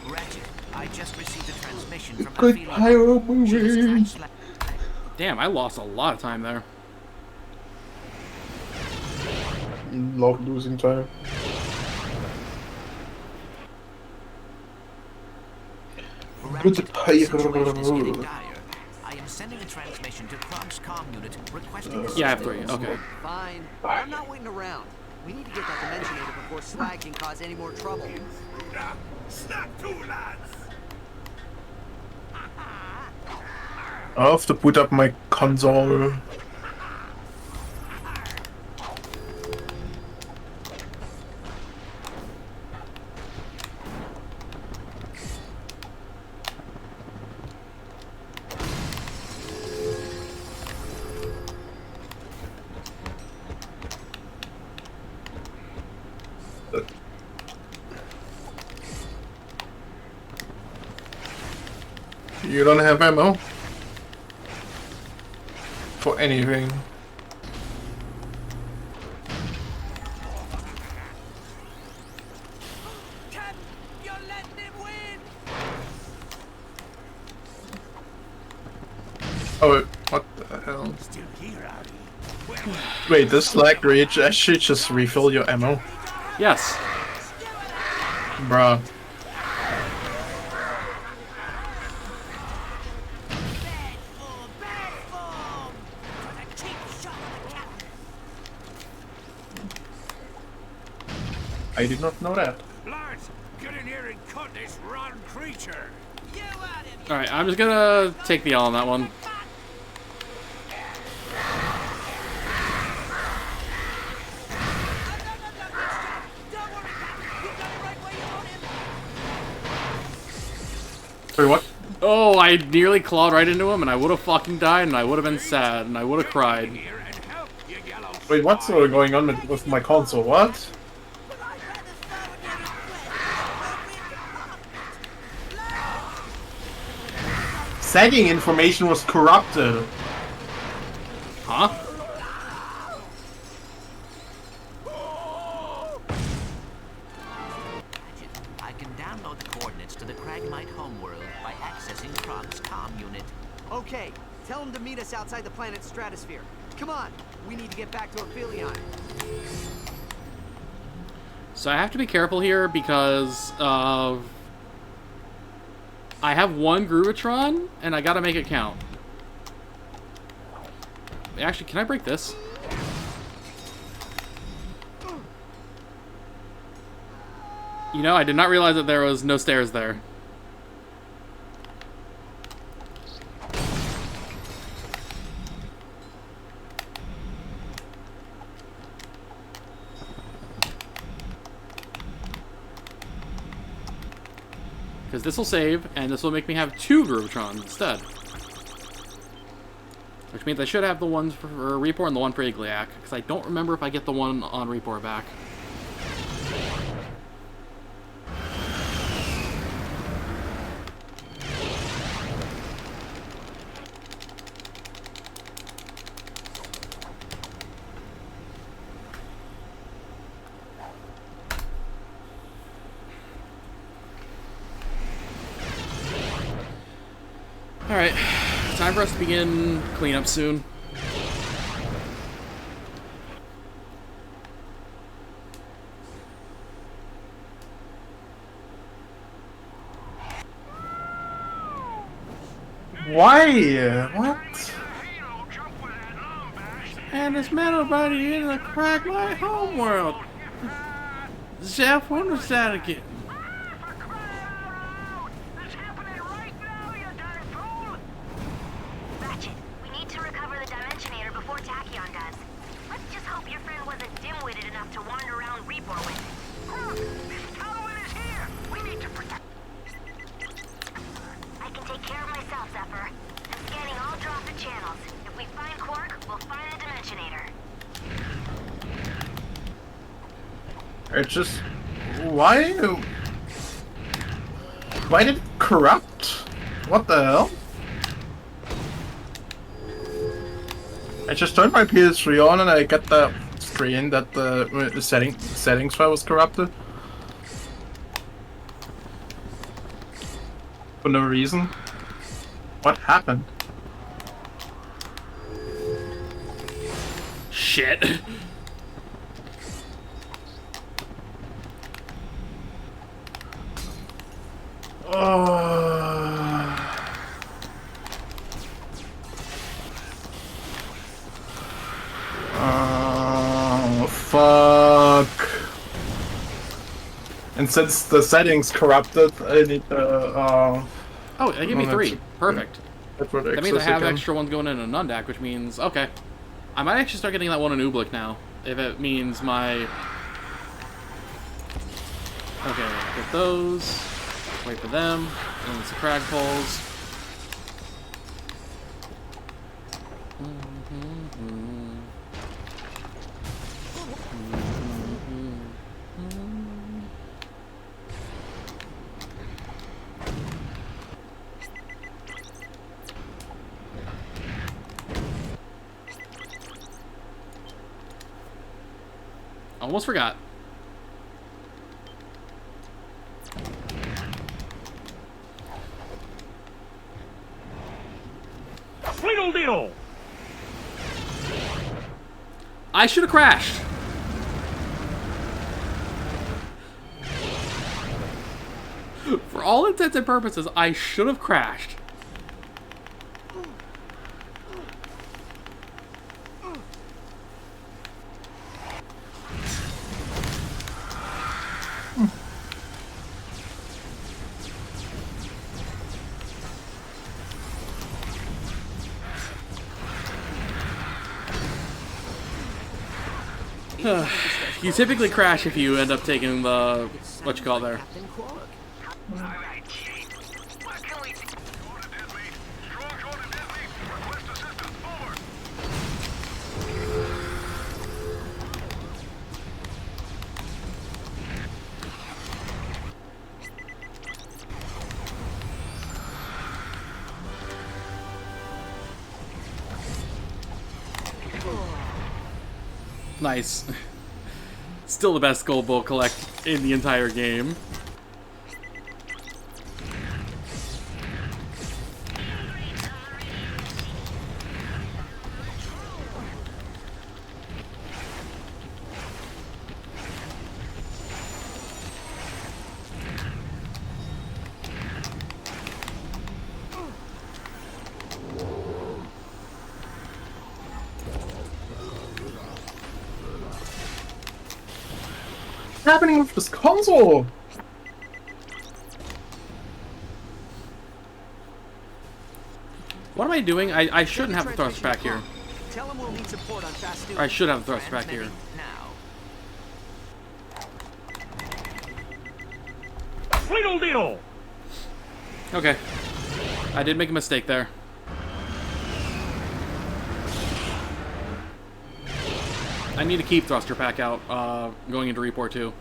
Ratchet, I just received a transmission from Good the pyro She was movie. time-sla- Damn, I lost a lot of time there. Love losing time. Good Ratchet, the situation is getting pyro. dire. I am sending a transmission to Clank's comm unit requesting Yeah, I have 3. Okay. Fine. I'm not waiting around. We need to get that dimensionator before Slag can cause any more trouble. Snap to, lads! I have to put up my console. You don't have ammo? For anything. Cap, you're letting him win! Oh, what the hell? Still here, are you? Wait, this lag rage actually just refill your ammo? Yes. Bruh. I did not know that. Lads, get in here and cut this rotten creature. Alright, I'm just gonna take the L on that one. Wait, what? Oh, I nearly clawed right into him, and I would have fucking died, and I would have been sad, and I would have cried. Here and help, you yellow. Wait, what's going on with my console? What? Setting information was corrupted. Huh? Ratchet, I can download the coordinates to the Cragmite homeworld by accessing Krog's comm unit. Okay, tell him to meet us outside the planet's stratosphere. Come on, we need to get back to Aphelion. So I have to be careful here because of... I have one Groovatron, and I gotta make it count. Actually, can I break this? You know, I did not realize that there was no stairs there. Because this will save, and this will make me have 2 Groovatrons instead. Which means I should have the ones for Reapor and the one for Igliak, because I don't remember if I get the one on Reapor back. Alright, time for us to begin cleanup soon. Why? What? Halo jump with that lombash. And it's metal body in the Cragmite homeworld. Zeph, when was that again? For crying out loud! It's happening right now, you darn fool! Ratchet, we need to recover the Dimensionator before Tachyon does. Let's just hope your friend wasn't dim-witted enough to wander around Reapor with it. Look, this Talon is here! We need to protect... I can take care of myself, Zephyr. I'm scanning all droplet channels. If we find Quark, we'll find the Dimensionator. It's just... Why? Why did it corrupt? What the hell? I just turned my PS3 on and I get the screen that the settings file was corrupted. For no reason. What happened? Shit. Oh, fuck. And since the settings corrupted, I need Oh, they give me 3. Perfect. That That means I have extra ones going in a Nundak, which means... Okay. I might actually start getting that one in Ublik now. If it means my... Okay, get those. Wait for them. And it's the crag poles. Almost forgot. Diddle! I should have crashed. For all intents and purposes, I should have crashed. You typically crash if you end up taking the what you call there. Captain Quark. All right, Chief. What can we do? Order dead meat. Strong order dead meat. Request assistance. Over. Nice. Still the best gold bowl collect in the entire game. What's happening with this console? What am I doing? I shouldn't have the thruster pack here. Tell him we'll need support on fast Or I should have the thruster pack Maybe here. now. Little deal. Okay. I did make a mistake there. I need to keep thruster pack out going into report 2.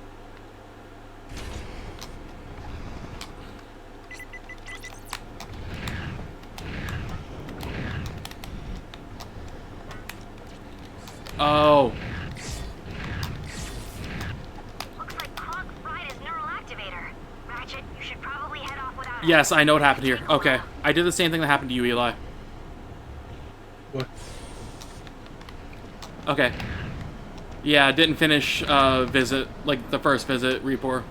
Oh. Looks like Clog fried his neural activator. Ratchet, you should probably head off without. Yes, I know what happened here. Okay. I did the same thing that happened to you, Eli. What? Okay. Yeah, didn't finish visit, like the first visit, report.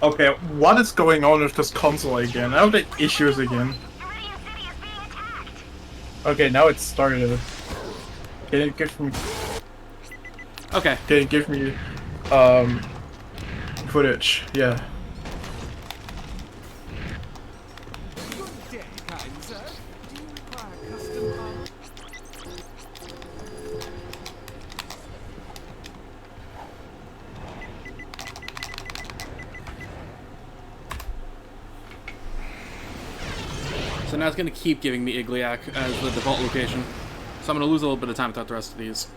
Okay, what is going on with this console again? I have the issues again. Meridian City is being attacked. Okay, now it started. Can it give me? Okay. Can it give me, footage? Yeah. Good day, kind sir. Do you require custom armor? So now it's going to keep giving me Igliak as the default location. So I'm going to lose a little bit of time without the rest of these.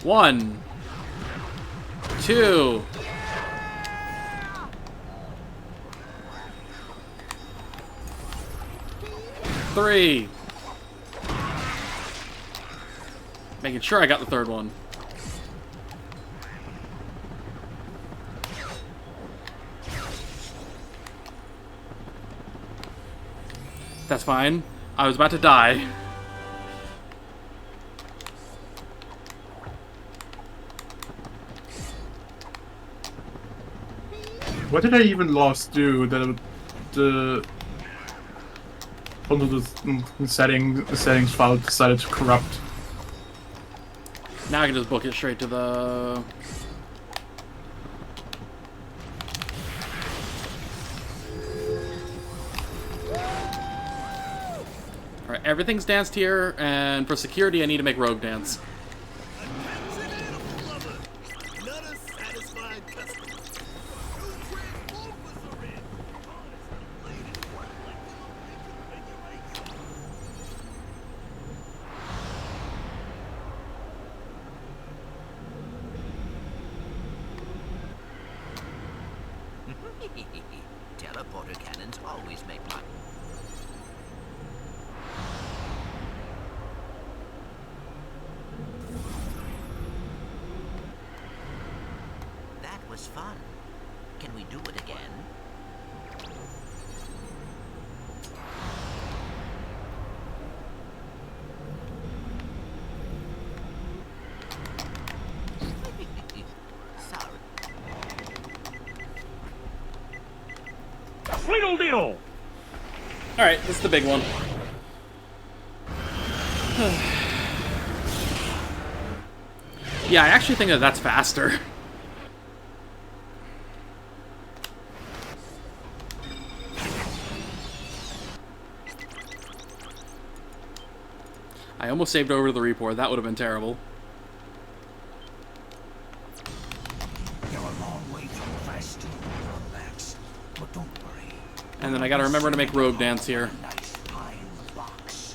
One, two, three. Making sure I got the third one. That's fine. I was about to die. What did I even last do? The under the settings file decided to corrupt. Now I can just book it straight to the... Alright, everything's danced here, and for security I need to make Rogue dance. Teleporter cannons always make money. That was fun. Can we do it again? Little deal. Alright, this is the big one. Yeah, I actually think that that's faster. I almost saved over to the report. That would have been terrible. You're a long way from fast. Relax, but don't worry. And then I gotta remember to make Rogue dance here. Nice pie in the box.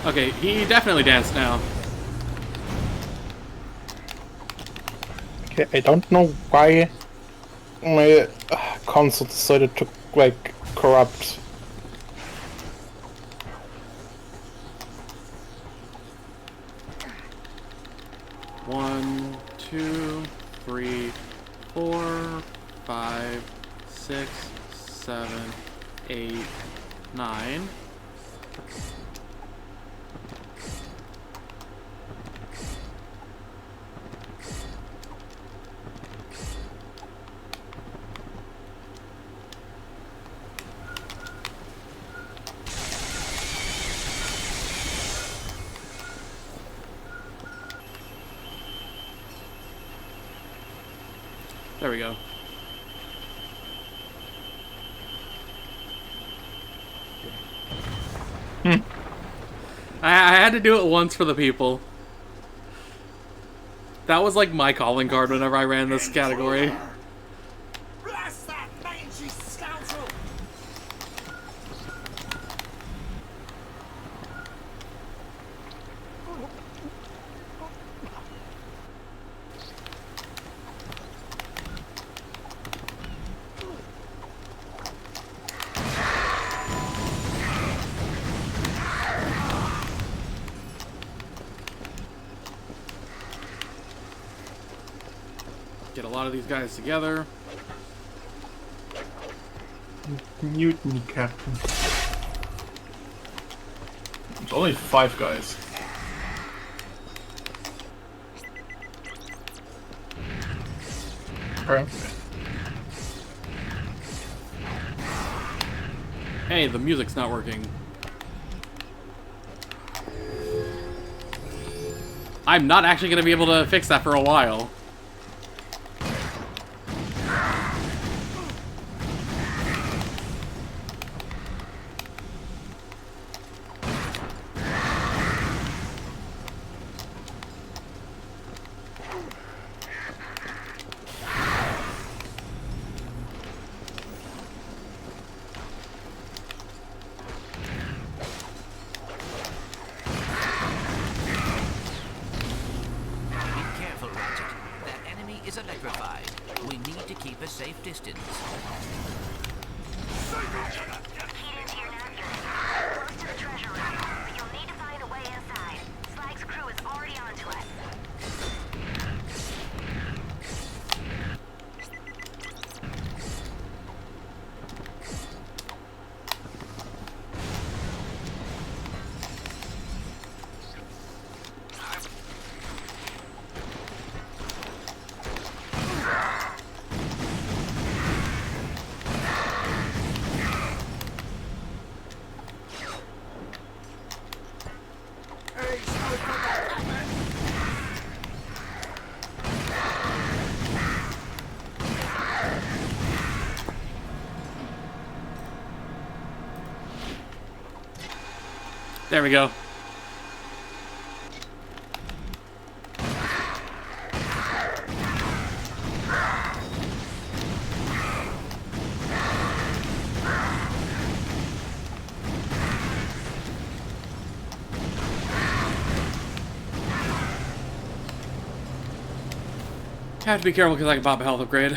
Okay, he definitely danced now. Okay, I don't know why my console decided to, like, corrupt. One, two, three, 4, 5, 6, 7, 8, 9. There we go. I had to do it once for the people. That was like my calling card whenever I ran this category. Blast that mangy scoundrel! Get a lot of these guys together. Mutiny Captain. It's only 5 guys. Apparently. Hey, the music's not working. I'm not actually going to be able to fix that for a while. Careful, Ratchet. That enemy is electrified. We need to keep a safe distance. Keyed into your nav, close to the treasure room, but you'll need to find a way inside. Slag's crew is already onto us. There we go. Have to be careful because I can pop a health upgrade.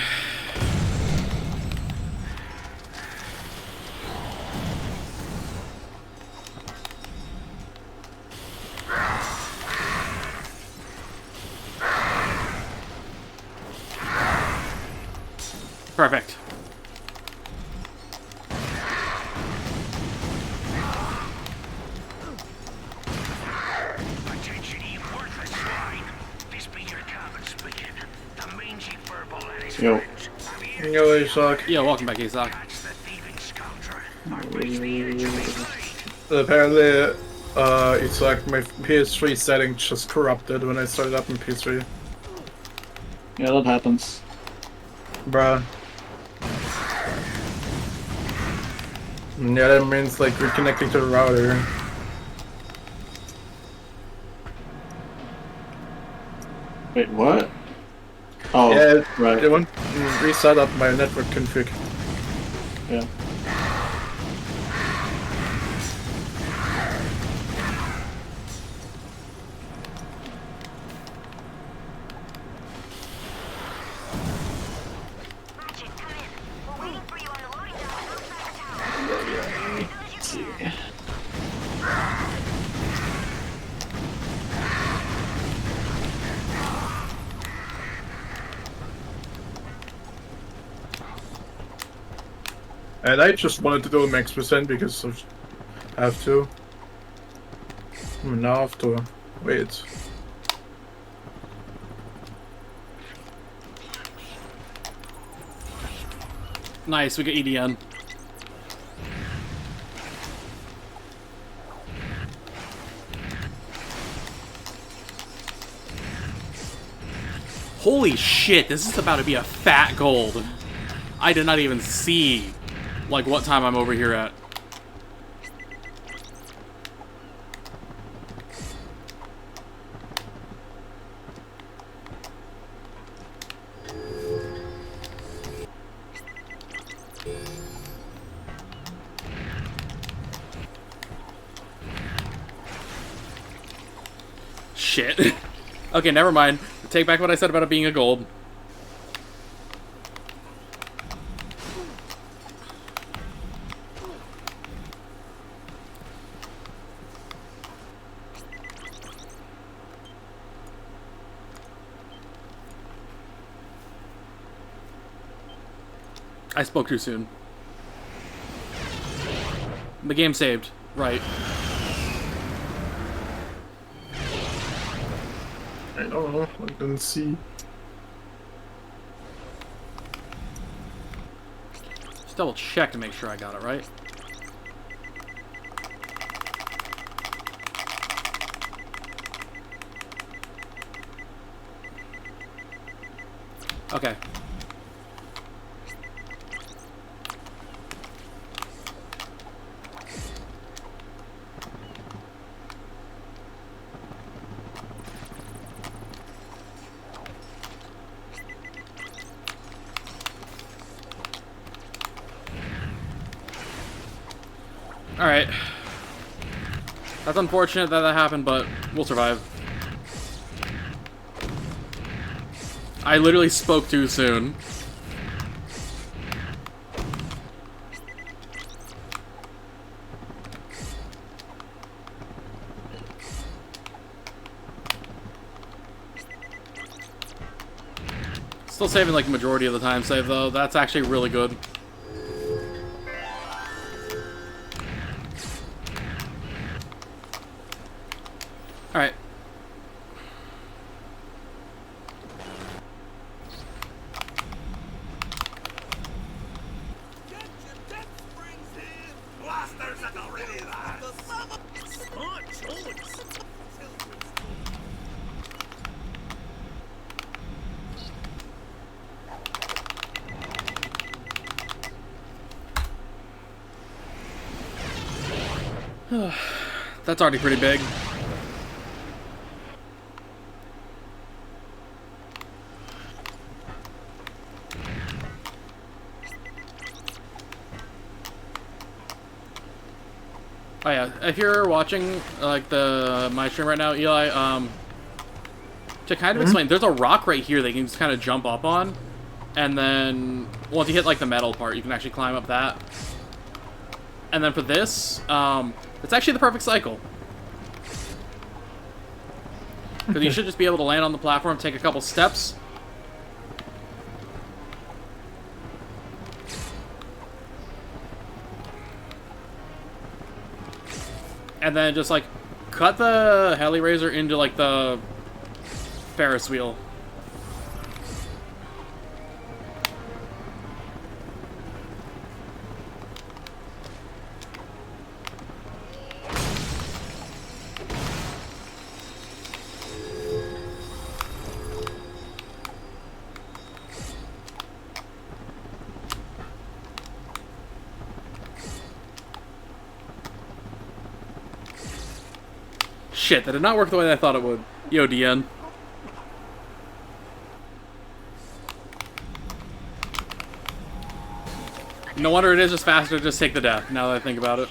Perfect. Attention, you worthless swine. This be your cabin speaking. The mangy furball and his Yo. friends. I'm here Yo, you suck. Yeah, welcome back, Isak. catch the thieving scoundrel. Or reach the edge of his blade. Apparently, it's like my PS3 settings just corrupted when I started up in PS3. Yeah, that happens. Bruh. Yeah, that means like reconnecting to the router. Wait, what? Oh, Yeah, right. it won't reset up my network config. Yeah. Ratchet, come in. We're waiting for you on the loading dock outside the tower. As soon as you get there. And I just wanted to do max percent because I have to. Now I have to wait. Nice, we got EDN. Holy shit, this is about to be a fat gold. I did not even see, like, what time I'm over here at. Shit. Okay, never mind. Take back what I said about it being a gold. I spoke too soon. The game saved. Right. I don't know, I didn't see. Just double check to make sure I got it right. Okay. Alright. That's unfortunate that that happened, but we'll survive. I literally spoke too soon. Still saving like majority of the time save though. That's actually really good. Alright. That's already pretty big. Oh yeah, if you're watching like my stream right now, Eli, to kind of explain, there's a rock right here that you can just kind of jump up on, and then once you hit like the metal part, you can actually climb up that. And then for this, it's actually the perfect cycle. Because you should just be able to land on the platform, take a couple steps. and then just like cut the heli razor into like the Ferris wheel. Shit, that did not work the way that I thought it would. Yo, DN. No wonder it is just faster to just take the death, now that I think about it.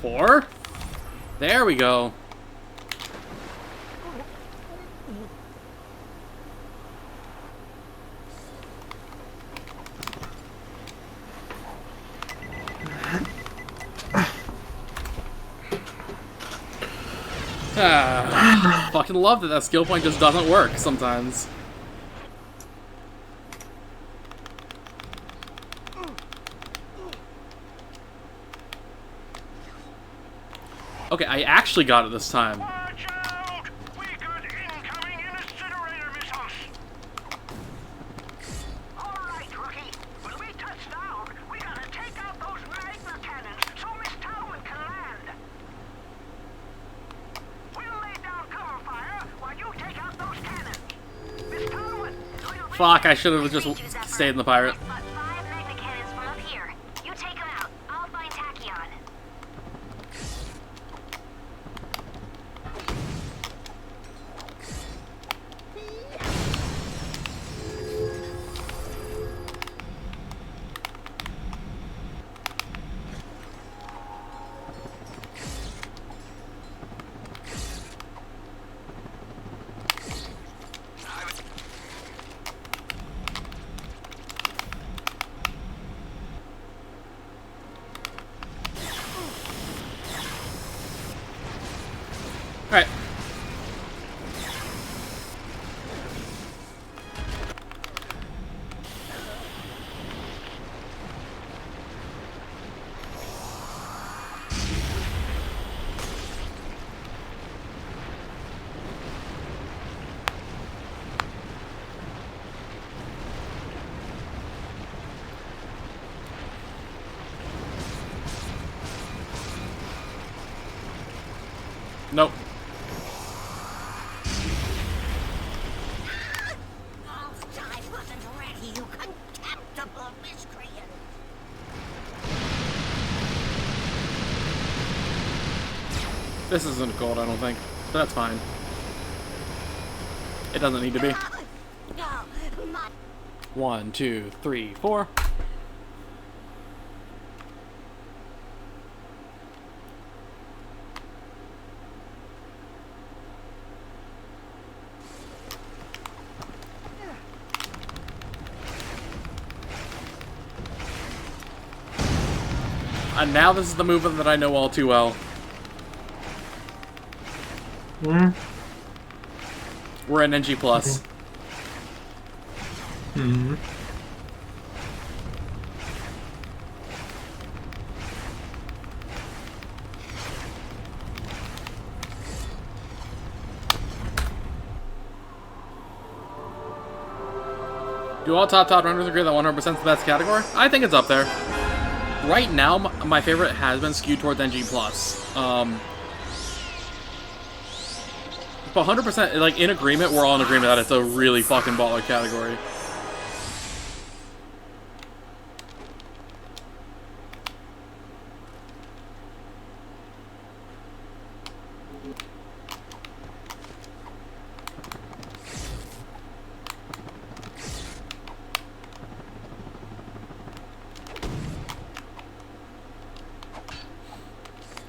Four? There we go. Fucking love that that skill point just doesn't work sometimes. Okay, I actually got it this time. Watch out! We got incoming incinerator missiles! Alright, rookie. When we touch down, we gotta take out those magma cannons so Miss Talman can land. We'll lay down cover fire while you take out those cannons. Miss Talman, Fuck, I should have just stayed in the pirate. I've got 5 magna cannons from up here. You take them out. I'll find Tachyon. Alright. Nope. I wasn't ready, you contemptible miscreant. This isn't gold, I don't think. But that's fine. It doesn't need to be. No, my 1, 2, 3, 4. And now this is the movement that I know all too well. We're in NG+. Mm-hmm. Do all top runners agree that 100% is the best category? I think it's up there. Right now, my favorite has been skewed towards NG+. But 100%, like, in agreement, we're all in agreement that it's a really fucking baller category.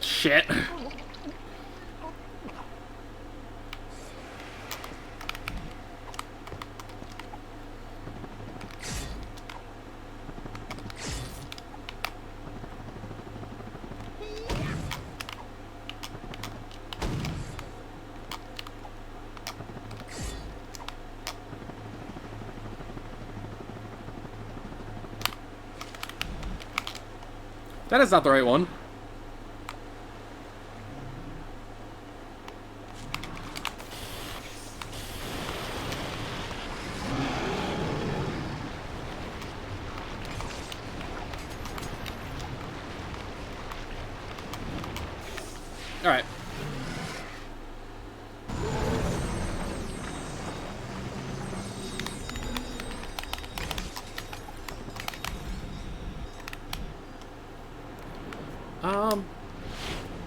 Shit. That is not the right one. Alright.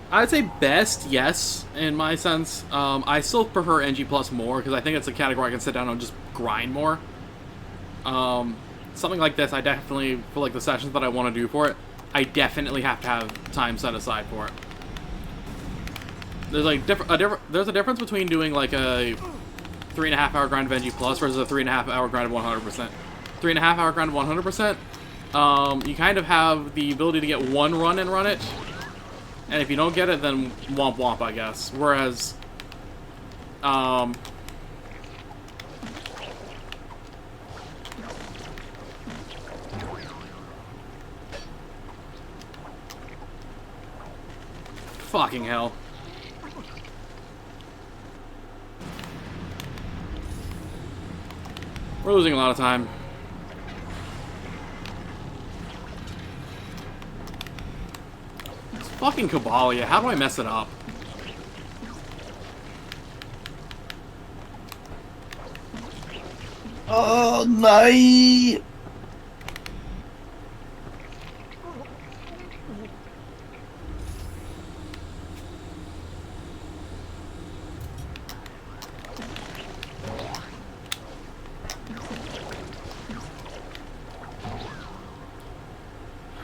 I'd say best, yes, in my sense. I still prefer NG Plus more, because I think it's a category I can sit down and just grind more. Something like this, I definitely, for like the sessions that I want to do for it, I definitely have to have time set aside for it. There's like there's a difference between doing like a 3.5 hour grind of NG Plus versus a 3.5 hour grind of 100%. 3.5 hour grind of 100%, you kind of have the ability to get one run and run it, and if you don't get it, then womp womp, I guess. Whereas, fucking hell. We're losing a lot of time. It's fucking Cabalia. How do I mess it up? Oh, nej!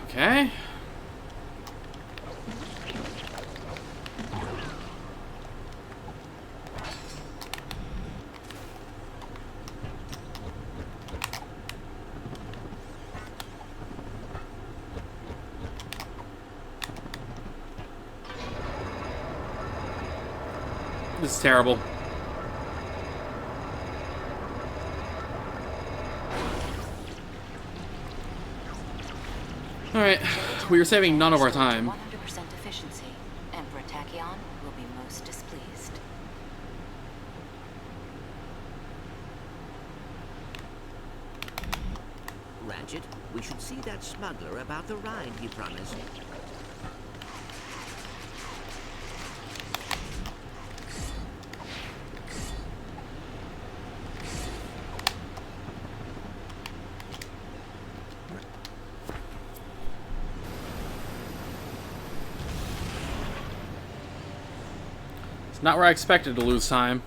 Okay. This is terrible. Alright, we are saving none of our time. 100% efficiency. Emperor Tachyon will be most displeased. Ratchet, we should see that smuggler about the ride he promised. Not where I expected to lose time.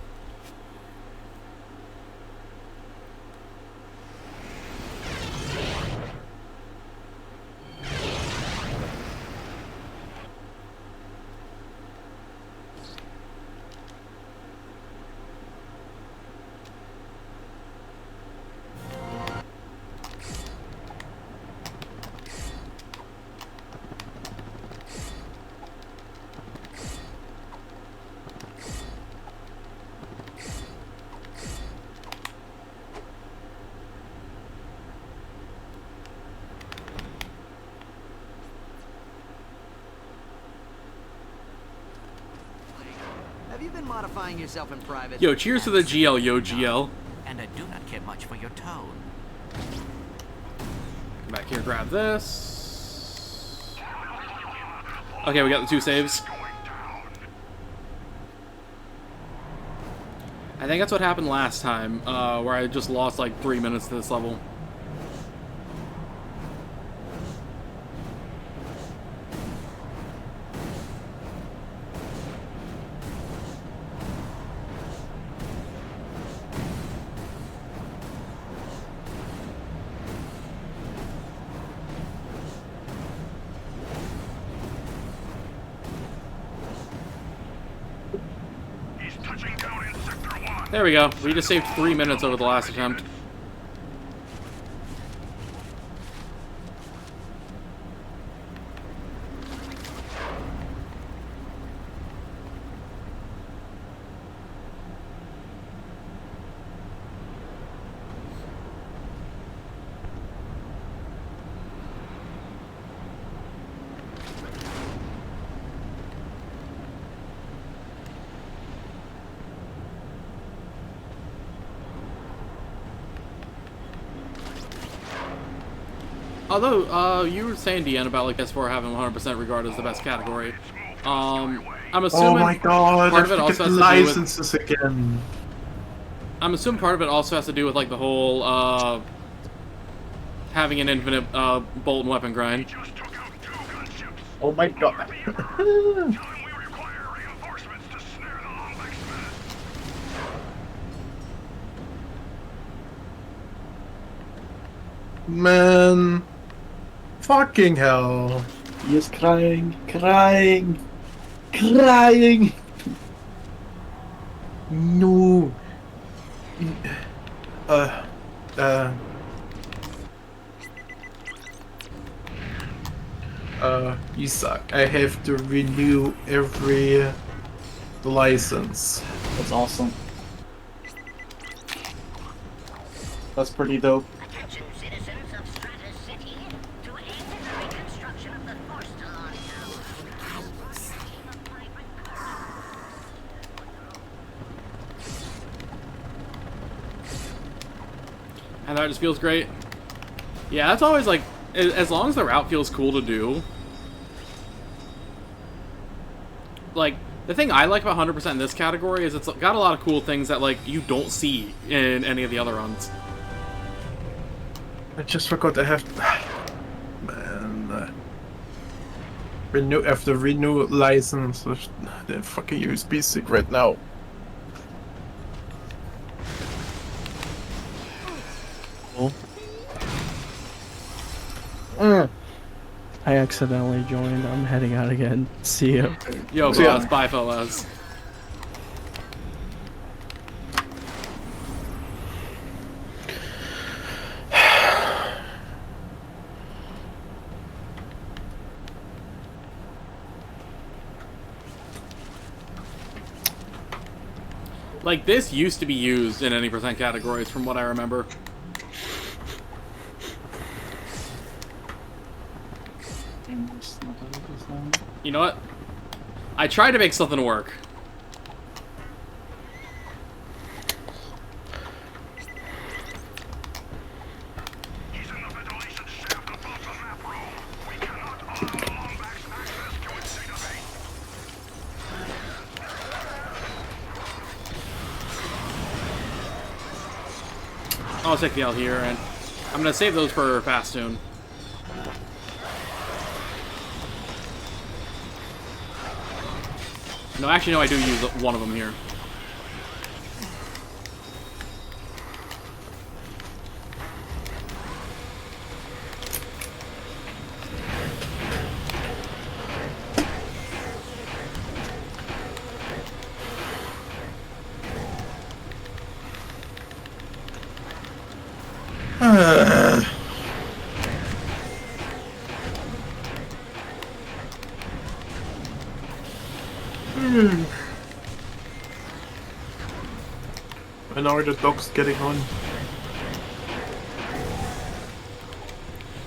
Have you been modifying yourself in private? Yo, cheers to the GL, yo, GL. And I do not care much for your tone. Come back here, grab this. Okay, we got the 2 saves. I think that's what happened last time, where I just lost like 3 minutes to this level. There we go. We just saved 3 minutes over the last attempt. Although, you were saying, Deanne, about like S4 having 100% regarded as the best category. I'm assuming Oh my god, part of it I also forget the has to do with. licenses again. I'm assuming part of it also has to do with like the whole having an infinite bolt and weapon grind. Just took out 2 gunships. Oh my god. Tell him we require reinforcements to snare the Lombax Man. Fucking hell. He is crying, crying, crying. No. You suck. I have to renew every license. That's awesome. That's pretty dope. Attention citizens of Stratus City to aid in the reconstruction of the Forced Alarm Tower. Team of migrant And that just feels great. Yeah, that's always like, as long as the route feels cool to do. Like, the thing I like about 100% in this category is it's got a lot of cool things that like you don't see in any of the other runs. I just forgot I have. Man. Renew license. The fucking USB stick right now. I accidentally joined. I'm heading out again. See ya. Yo, See ya. boss, bye fellas. Like, this used to be used in any percent categories from what I remember. You know what? I tried to make something work. He's in the ventilation shaft above the map room. We cannot allow the Lombax access to its database. I'll take the L here, and I'm gonna save those for fast soon. No, actually, no, I do use one of them here. And now the dog's getting on.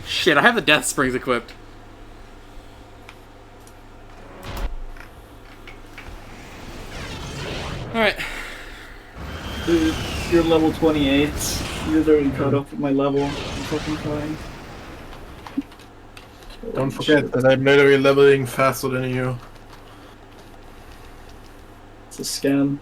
Shit, I have the death springs equipped. Alright. Dude, you're level 28. You're literally caught up with my level. I'm fucking crying. Don't forget that I'm literally leveling faster than you. It's a scam.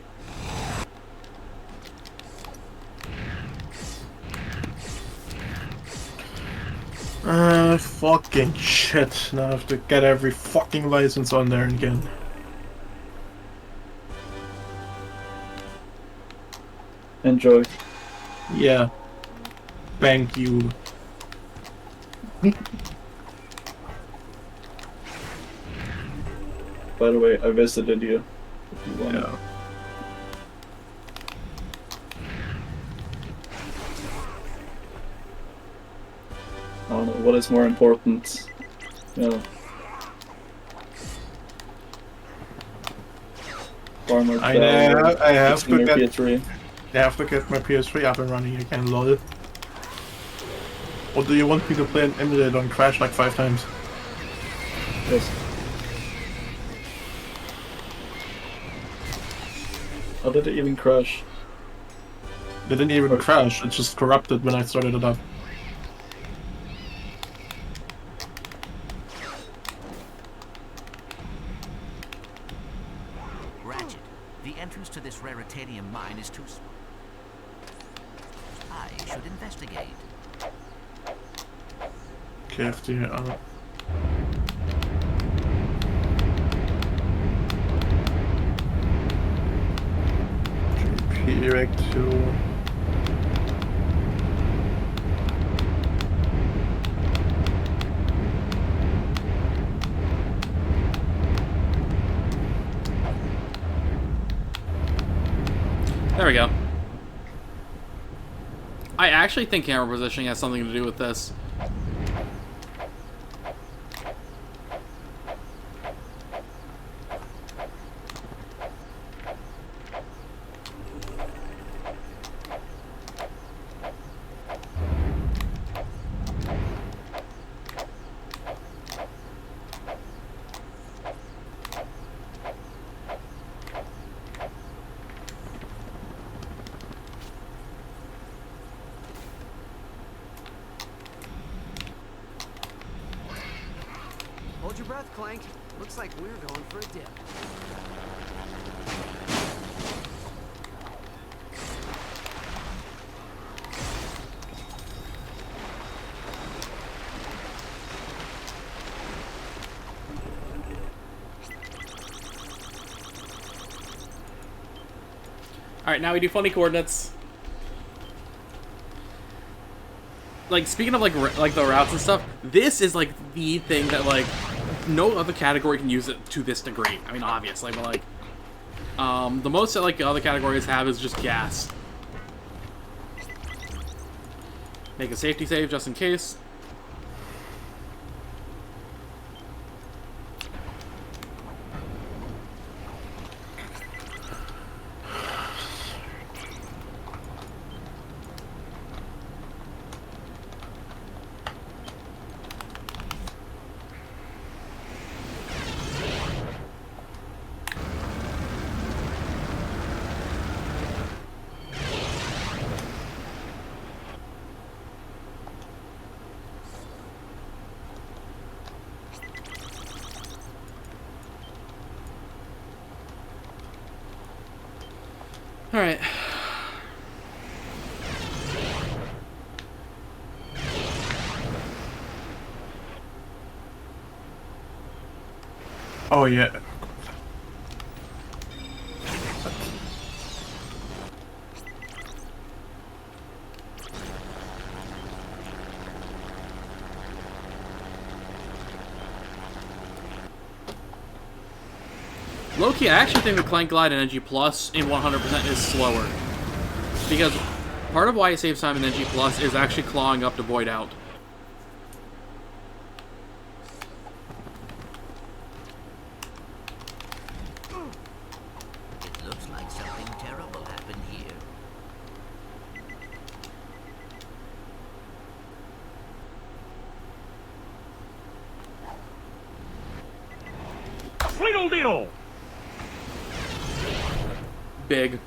Fucking shit. Now I have to get every fucking license on there again. Enjoy. Yeah. Thank you. By the way, I visited you. If you want. Yeah. I don't know, what is more important? You know. Farmer I have to get PS3. I have to get my PS3 up and running again, lol. Or do you want me to play an emulator and crash like 5 times? Yes. How did it even crash? It didn't even crash, it just corrupted when I started it up. should investigate. KFD, Direct to... There we go. I actually think camera positioning has something to do with this. Hold your breath, Clank. Looks like we're going for a dip. Alright, now we do funny coordinates. Like, speaking of, like the routes and stuff, this is, like, the thing that, like, no other category can use it to this degree. I mean, obviously, but, like, the most that, like, other categories have is just gas. Make a safety save just in case. Alright. Oh yeah. Low-key, I actually think the Clank Glide in NG Plus in 100% is slower. Because part of why it saves time in NG Plus is actually clawing up to void out. It looks like something terrible happened here. Sweedle deedle! Big.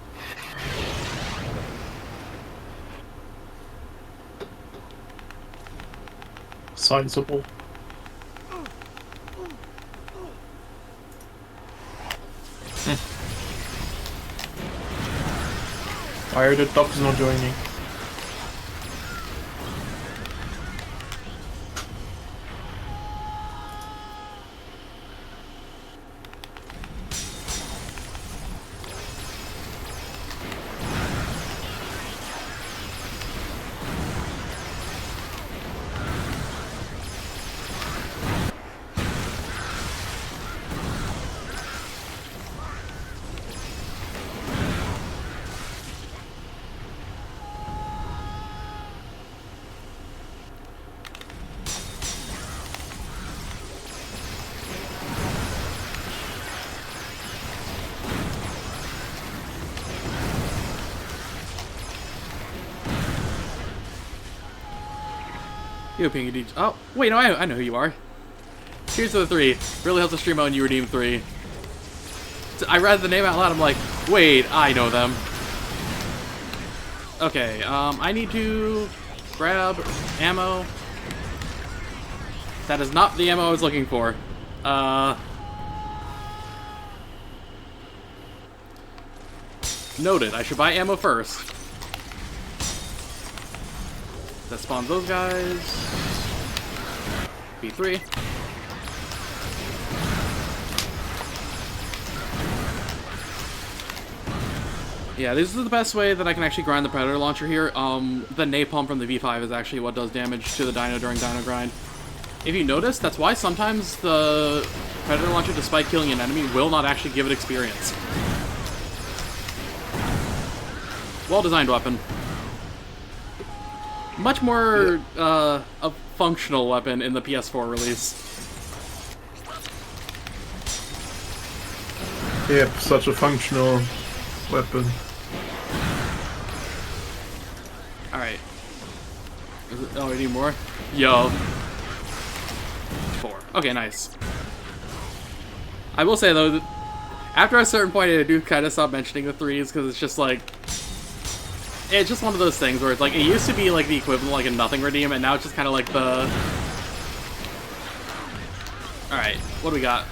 Sizable. Why are the dogs not joining? You Pinky D. Oh, wait, no, I know who you are. Here's to the 3. Really helps the stream out when you redeem 3. I read the name out loud, I'm like, wait, I know them. Okay, I need to grab ammo. That is not the ammo I was looking for. Noted, I should buy ammo first. That spawns those guys. B3. Yeah, this is the best way that I can actually grind the Predator launcher here. The napalm from the V5 is actually what does damage to the Dino during Dino grind. If you notice, that's why sometimes the Predator launcher, despite killing an enemy, will not actually give it experience. Well-designed weapon. Much more a functional weapon in the PS4 release. Yep, such a functional weapon. Alright. Oh, we need more? Yo. 4. Okay, nice. I will say, though, after a certain point, I do kind of stop mentioning the 3s, because it's just like... It's just one of those things where it's like, it used to be like the equivalent of like a nothing redeem, and now it's just kind of like the... Alright, what do we got?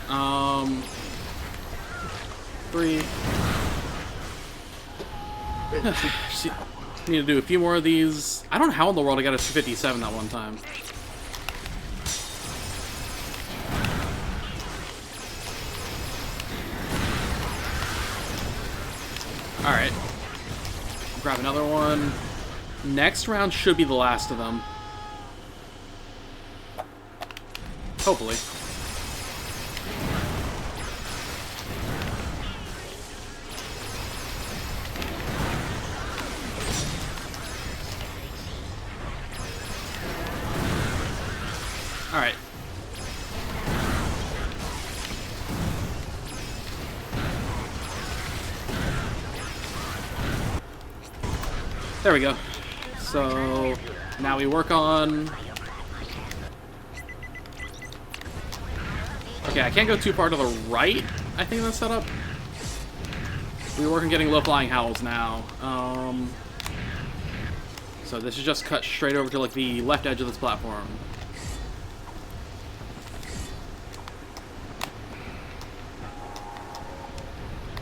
3. Need to do a few more of these. I don't know how in the world I got a 257 that one time. Alright. Grab another one. Next round should be the last of them. Hopefully. Alright. There we go. So, now we work on... Okay, I can't go too far to the right, I think that's set up. We work on getting low-flying howls now. So this is just cut straight over to like the left edge of this platform.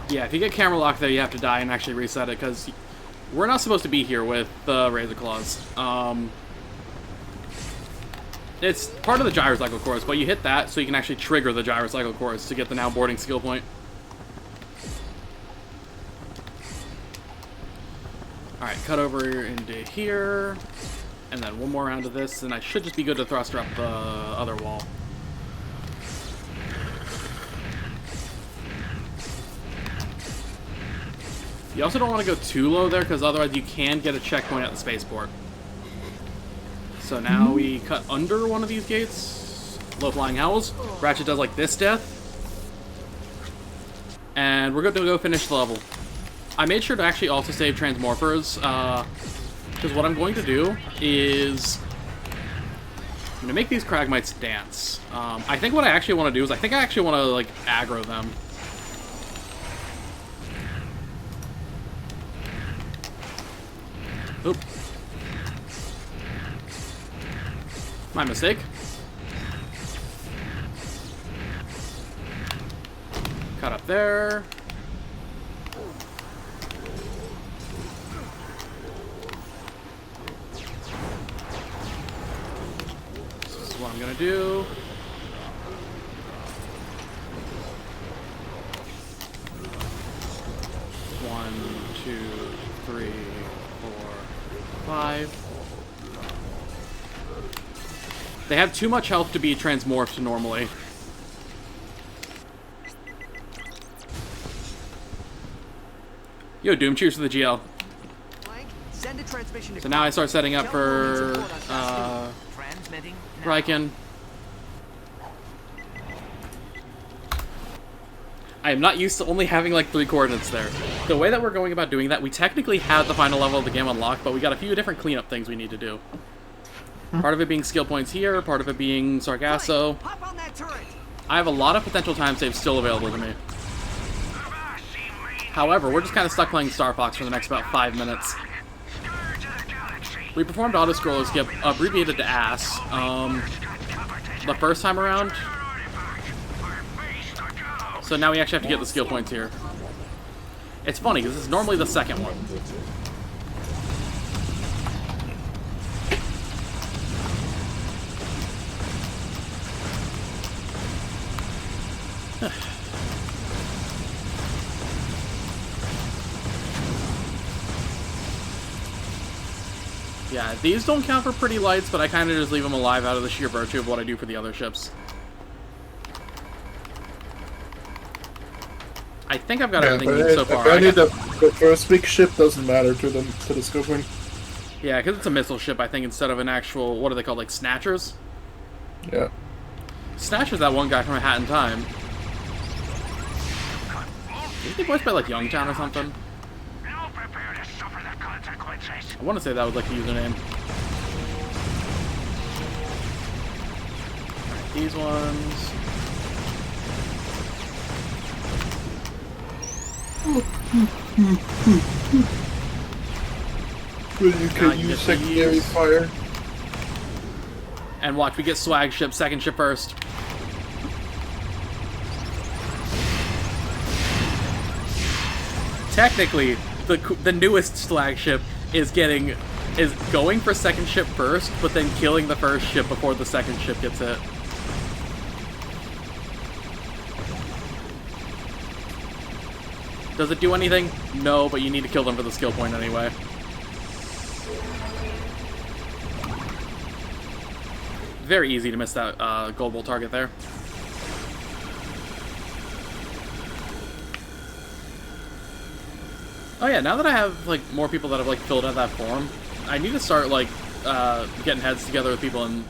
Yeah, if you get camera lock there, you have to die and actually reset it, because we're not supposed to be here with the Razor Claws. It's part of the gyrocycle course, but you hit that so you can actually trigger the gyrocycle course to get the now boarding skill point. Alright, cut over into here, and then one more round of this, and I should just be good to thruster up the other wall. You also don't want to go too low there, because otherwise you can get a checkpoint at the spaceport. So now we cut under one of these gates. Low flying howls. Ratchet does like this death. And we're good to go finish the level. I made sure to actually also save transmorphers, because what I'm going to do is I'm going to make these Cragmites dance. I think what I actually want to do is I think I actually want to like aggro them. Oop. My mistake. Cut up there. This is what I'm gonna do. One, two, three, 5. They have too much health to be transmorphed normally. Yo, Doom, cheers to the GL. Clank, send a transmission to So now I start setting up for transmitting Riken. I am not used to only having like 3 coordinates there. The way that we're going about doing that, we technically have the final level of the game unlocked, but we got a few different cleanup things we need to do. Part of it being skill points here, part of it being Sargasso. Hop on that turret. I have a lot of potential time saves still available to me. However, we're just kind of stuck playing Star Fox for the next about 5 minutes. We performed auto-scroller skip, abbreviated to ASS, the first time around. So now we actually have to get the skill points here. It's funny, because it's normally the second one. Yeah, these don't count for pretty lights, but I kind of just leave them alive out of the sheer virtue of what I do for the other ships. I think I've got everything needed so far. Apparently the first big ship doesn't matter to them, to the Scorpion. Yeah, because it's a missile ship, I think, instead of an actual, what are they called, like Snatchers? Yeah. Snatcher's that one guy from A Hat in Time. Isn't he voiced by, like, Youngtown or something? Now prepare to suffer the consequences. I want to say that was, like, the username. Alright, these ones... Well, you can use secondary fire. And watch, we get swag ship, second ship first. Technically, the newest swag ship is going for second ship first, but then killing the first ship before the second ship gets hit. Does it do anything? No, but you need to kill them for the skill point anyway. Very easy to miss that gold bolt target there. Oh yeah, now that I have like more people that have like filled out that form, I need to start like getting heads together with people and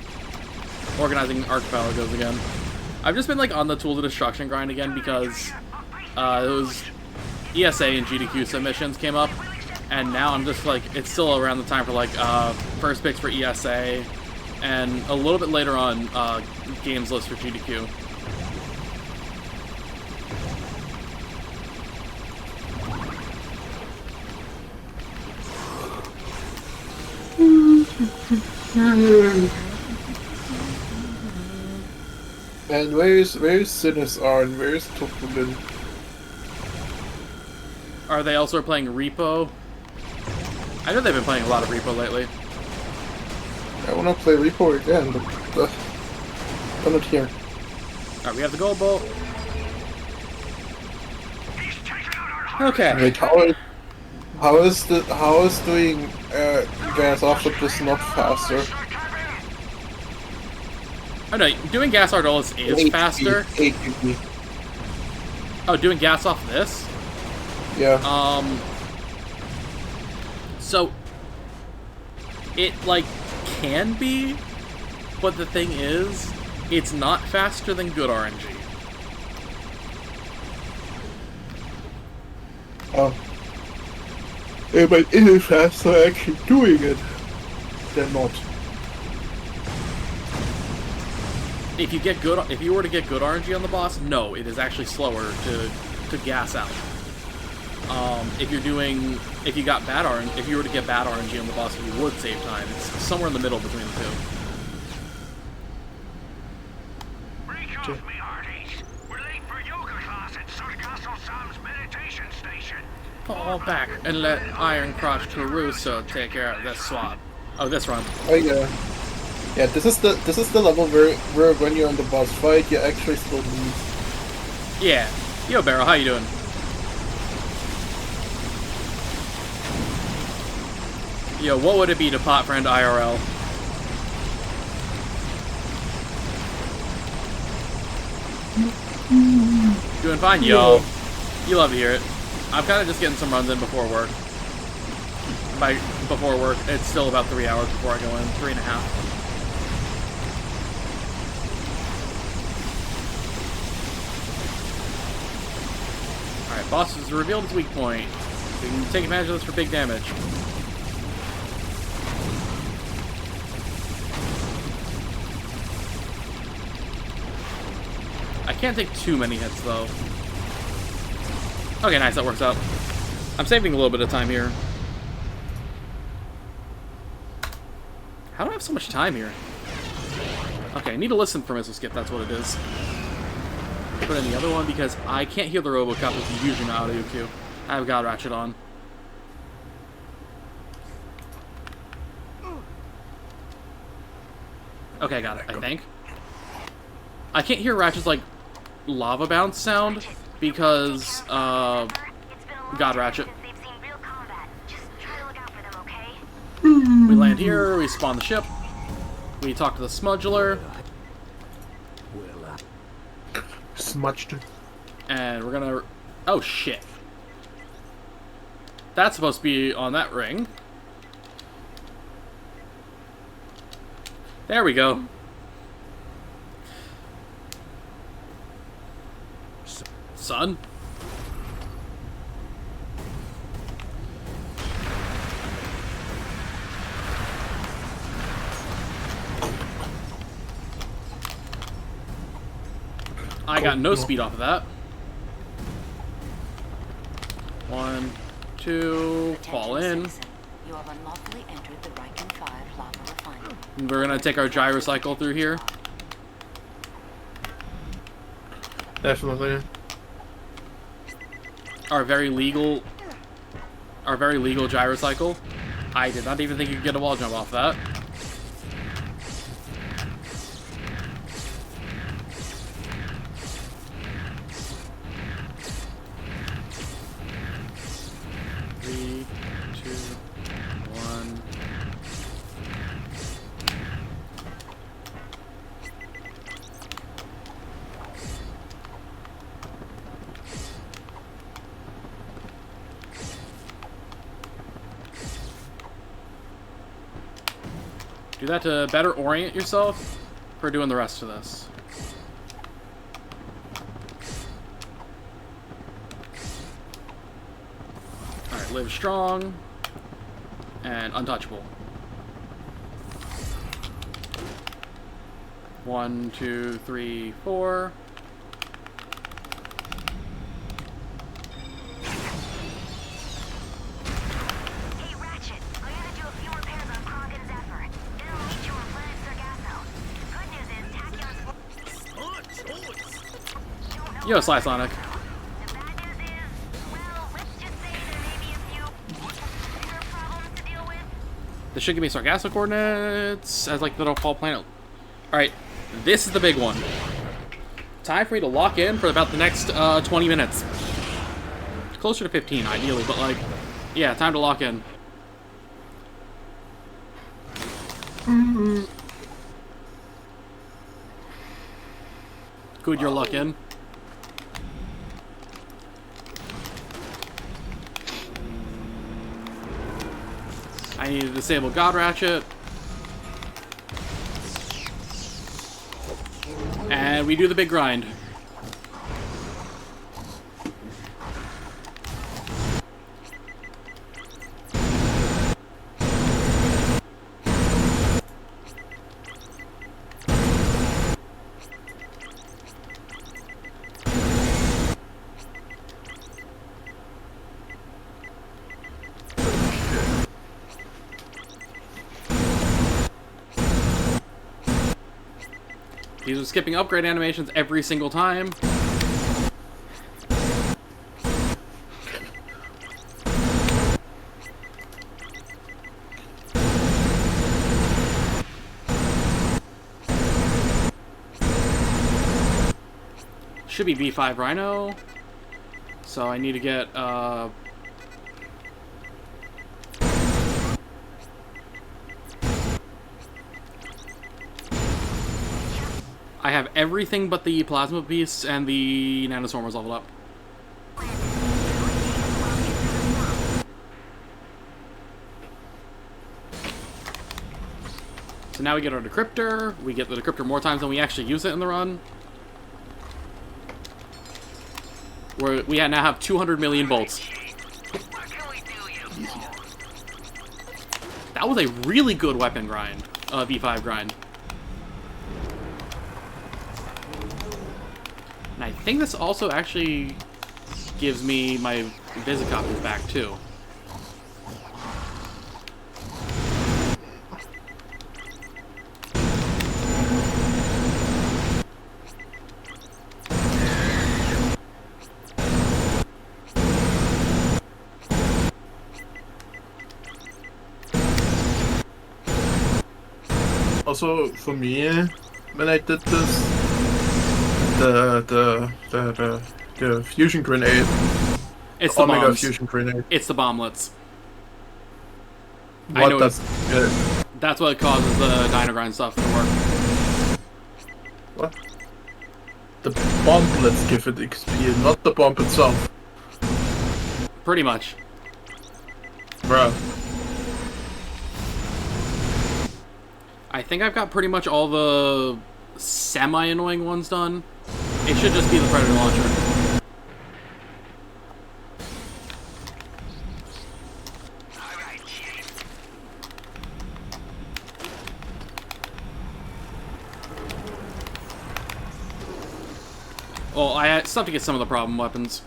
organizing archipelagos again. I've just been like on the Tools of Destruction grind again because those ESA and GDQ submissions came up, and now I'm just like, it's still around the time for like first picks for ESA, and a little bit later on games list for GDQ. And where's Sinisar and where's Topulin? Are they also playing Repo? I know they've been playing a lot of Repo lately. I want to play Repo again, but I'm not here. Alright, we have the gold bolt. Okay. Wait, how is doing gas offset just not faster? Oh no, doing gas Ardolis is faster. 8 PP. Oh, doing gas off this? Yeah. So it like can be, but the thing is, it's not faster than good RNG. Yeah, but it is faster actually doing it than not. If you were to get good RNG on the boss, no, it is actually slower to gas out. If you got bad RNG, if you were to get bad RNG on the boss, you would save time. It's somewhere in the middle between the two. Break off, me hearties. We're late for yoga class at Sargasso Sam's meditation station. Fall back and let Iron Cross Caruso take care of this swap. Oh, this run. Oh yeah. Yeah, this is the level where when you're in the boss fight, you actually still lose. Yeah. Yo, Barrow, how you doing? Yo, what would it be to pot friend IRL? Doing fine, yo. You love to hear it. I'm kind of just getting some runs in before work. By before work, it's still about 3 hours before I go in. 3.5. Alright, boss has revealed his weak point. We can take advantage of this for big damage. I can't take too many hits, though. Okay, nice, that works out. I'm saving a little bit of time here. How do I have so much time here? Okay, I need to listen for missile skip, that's what it is. Put in the other one because I can't hear the RoboCop with the usual audio cue. I've got Ratchet on. Okay, got it, I think. I can't hear Ratchet's, like, lava bounce sound because God Ratchet. We land here, we spawn the ship, we talk to the smuggler, Smudged. and we're gonna... Oh shit. That's supposed to be on that ring. There we go. Son? I got no speed off of that. 1, 2, fall in. You have unlawfully entered the Riken 5 lava refinery. We're gonna take our gyrocycle through here. Definitely. Our very legal gyrocycle. I did not even think you could get a wall jump off that. Three, two, one. Do that to better orient yourself for doing the rest of this. Alright, live strong and untouchable. 1, 2, 3, 4. Hey, Ratchet, I'm gonna do a few repairs on Clank and Zephyr. Then I'll meet you on planet Sargasso. Good news is Tachyon's... Yo, Sly Sonic. The bad news is, well, let's just say there may be a few bigger problems to deal with. This should give me Sargasso coordinates as like the little fall planet. Alright, this is the big one. Time for me to lock in for about the next 20 minutes. Closer to 15 ideally, but like, yeah, time to lock in. Good, you're locked in. I need to disable God Ratchet. And we do the big grind. These are skipping upgrade animations every single time. Should be V5 Rhino. So I need to get I have everything but the Plasma Beasts and the Nanoswarmers leveled up. So now we get our Decryptor. We get the Decryptor more times than we actually use it in the run. We now have 200 million bolts. That was a really good weapon grind. V5 grind. And I think this also actually gives me my Visicopies back too. Also, for me, when I did this, the fusion grenade. It's the Omega bombs. fusion grenade. It's the bomblets. I What? know That's That's what causes the Dino Grind stuff to work. what? The bomblets give it XP, not the bomb itself. Pretty much. Bruh. I think I've got pretty much all the semi-annoying ones done. It should just be the Predator launcher. Well, I still have to get some of the problem weapons.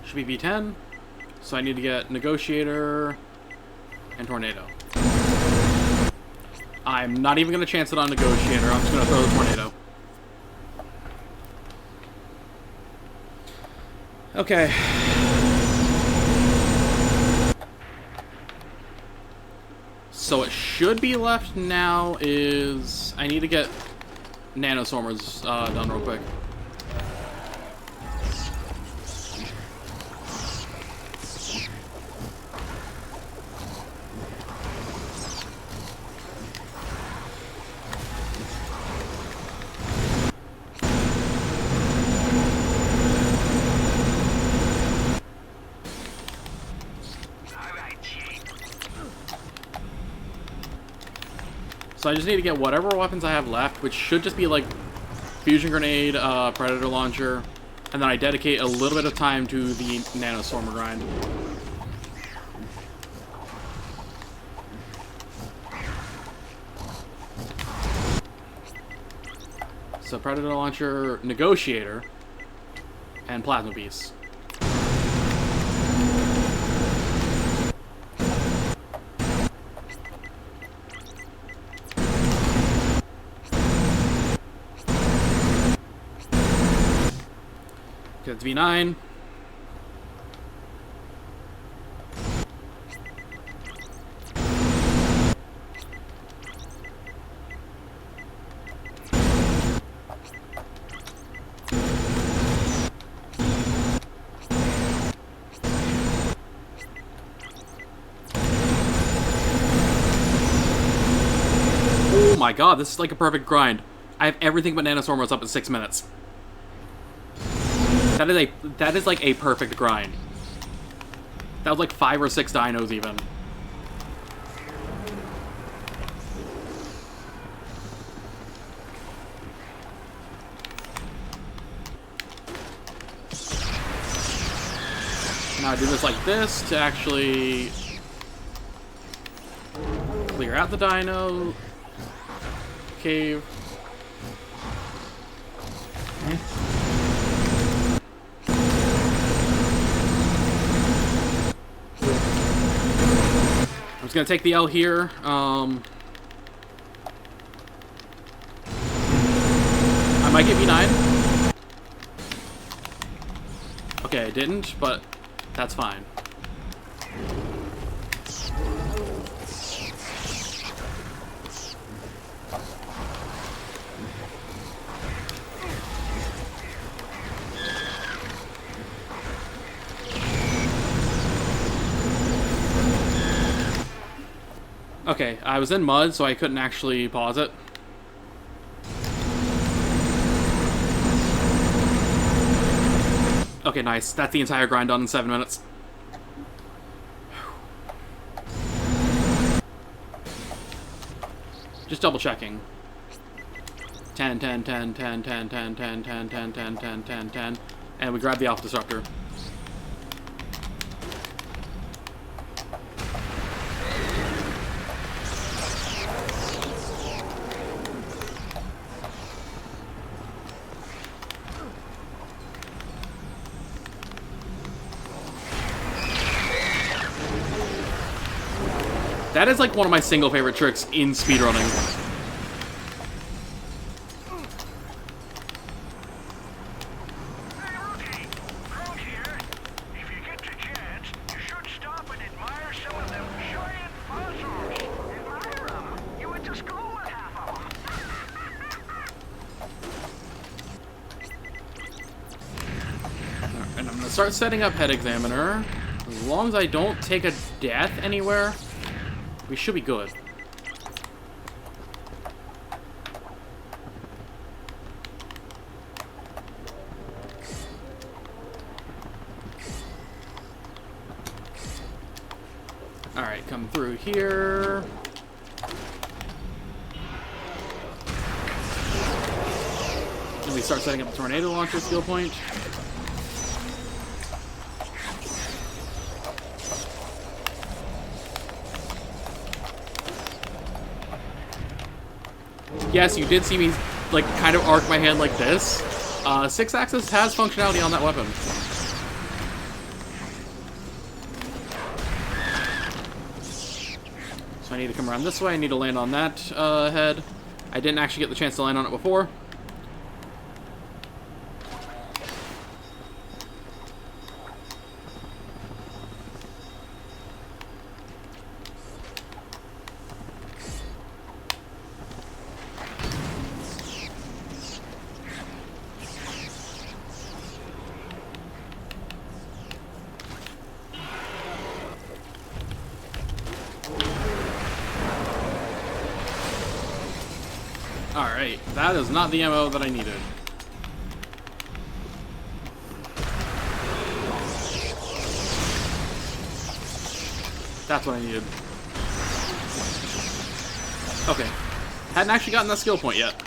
Should be V10. So I need to get Negotiator and Tornado. I'm not even going to chance it on Negotiator. I'm just going to throw the Tornado. Okay. So what should be left now is... I need to get Nanoswarmers done real quick. So I just need to get whatever weapons I have left, which should just be like Fusion Grenade, Predator Launcher, and then I dedicate a little bit of time to the Nanoswarmer grind. So Predator Launcher, Negotiator, and Plasma Beast. That's V9. Oh my god, this is like a perfect grind. I have everything but Nanoswarmers up in 6 minutes. That is like a perfect grind. That was like 5 or 6 dinos even. Now I do this like this to actually clear out the dino cave. I'm just gonna take the L here. I might get V9. Okay, I didn't, but that's fine. Okay, I was in mud, so I couldn't actually pause it. Okay, nice. That's the entire grind done in 7 minutes. Just double checking. 10, 10, 10, 10, 10, 10, 10, 10, 10, 10, 10, 10, 10, and we grab the Alpha Disruptor. That is like one of my single favorite tricks in speedrunning. Hey, Rookie! Clank here. If you get the chance, you should stop and admire some of them giant fossils. Admire them? You went to school with half of them. And I'm gonna start setting up Head Examiner. As long as I don't take a death anywhere, we should be good. Alright, come through here. And we start setting up a tornado launcher skill point. Yes, you did see me, like, kind of arc my hand like this. 6-axis has functionality on that weapon. So I need to come around this way. I need to land on that head. I didn't actually get the chance to land on it before. Alright, that is not the ammo that I needed. That's what I needed. Okay. Hadn't actually gotten that skill point yet.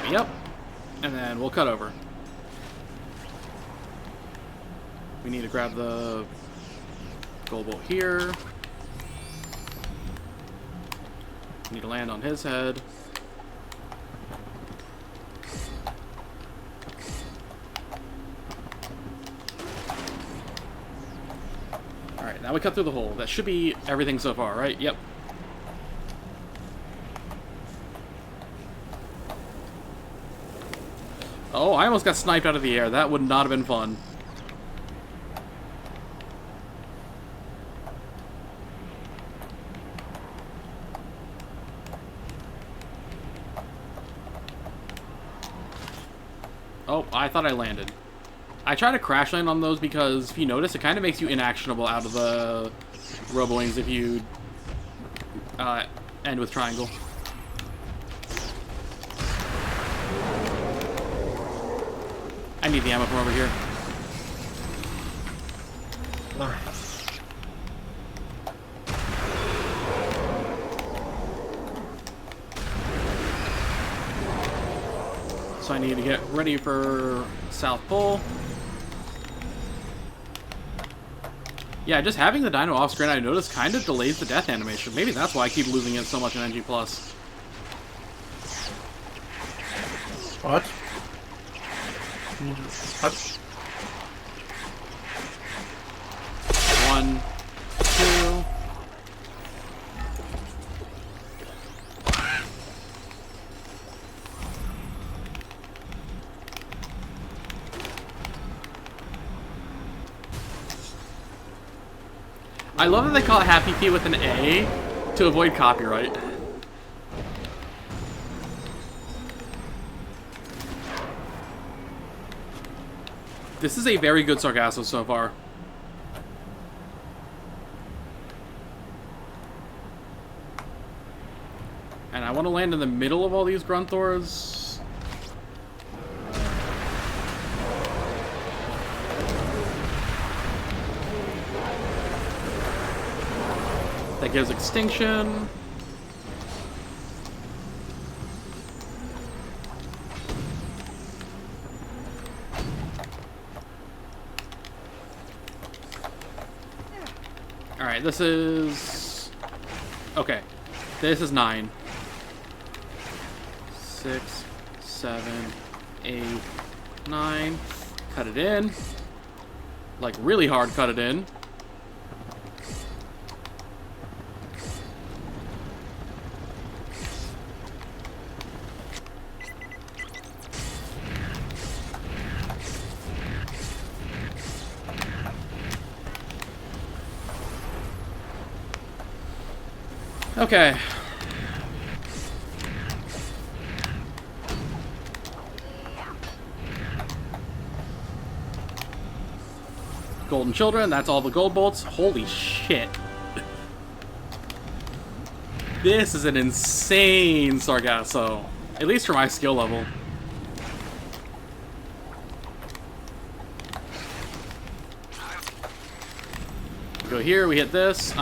Yep. And then we'll cut over. We need to grab the gold bolt here. Need to land on his head. Alright, now we cut through the hole. That should be everything so far, right? Yep. Oh, I almost got sniped out of the air. That would not have been fun. Oh, I thought I landed. I try to crash land on those because, if you notice, it kind of makes you inactionable out of the Robo-Wings if you end with triangle. I need the ammo from over here. So I need to get ready for South Pole. Yeah, just having the dino off screen, I noticed, kind of delays the death animation. Maybe that's why I keep losing it so much in NG+. What? What? One, two. I love that they call it Happy Feet with an A to avoid copyright. This is a very good Sargasso so far. And I want to land in the middle of all these Grunthors. That gives extinction. Alright, this is... Okay. This is 9. 6, 7, 8, 9. Cut it in. Like, really hard cut it in. Okay. Golden Children, that's all the gold bolts. Holy shit. This is an insane Sargasso. At least for my skill level. We go here, we hit this.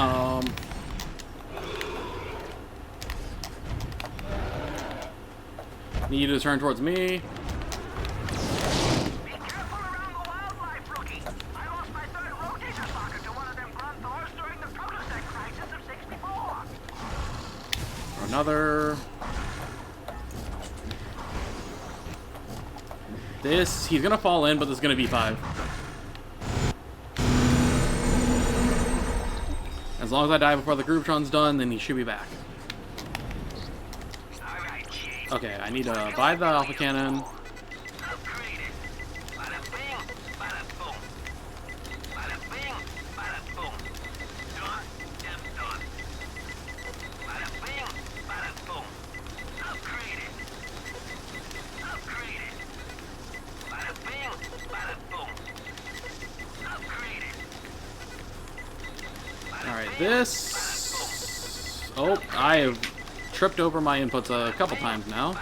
Need you to turn towards me. Be careful around the wildlife, rookie. I lost my third rotator socket to one of them Grunthors during the Protosec crisis of '64. Or another. This, he's gonna fall in, but this is gonna be 5. As long as I die before the Grouptron's done, then he should be back. Okay, I need to buy the Alpha Cannon. Alright, this... Oh, I have tripped over my inputs a couple times now.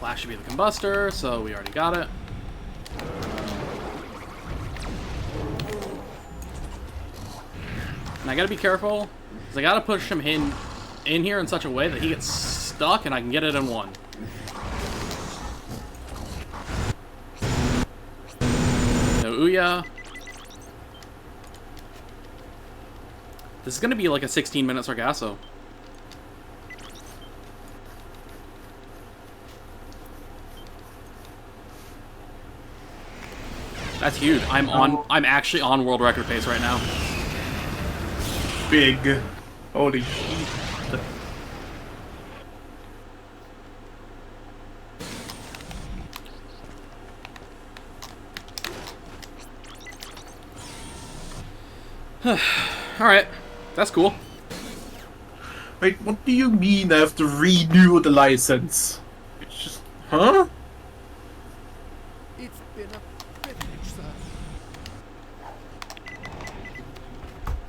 Flash should be the combustor, so we already got it. And I gotta be careful, because I gotta push him in here in such a way that he gets stuck and I can get it in 1. No Ouya. This is gonna be like a 16-minute Sargasso. That's huge. I'm actually on world record pace right now. Big. Holy shit. Alright. That's cool. Wait, what do you mean I have to renew the license? It's just... Huh? It's been a privilege, sir.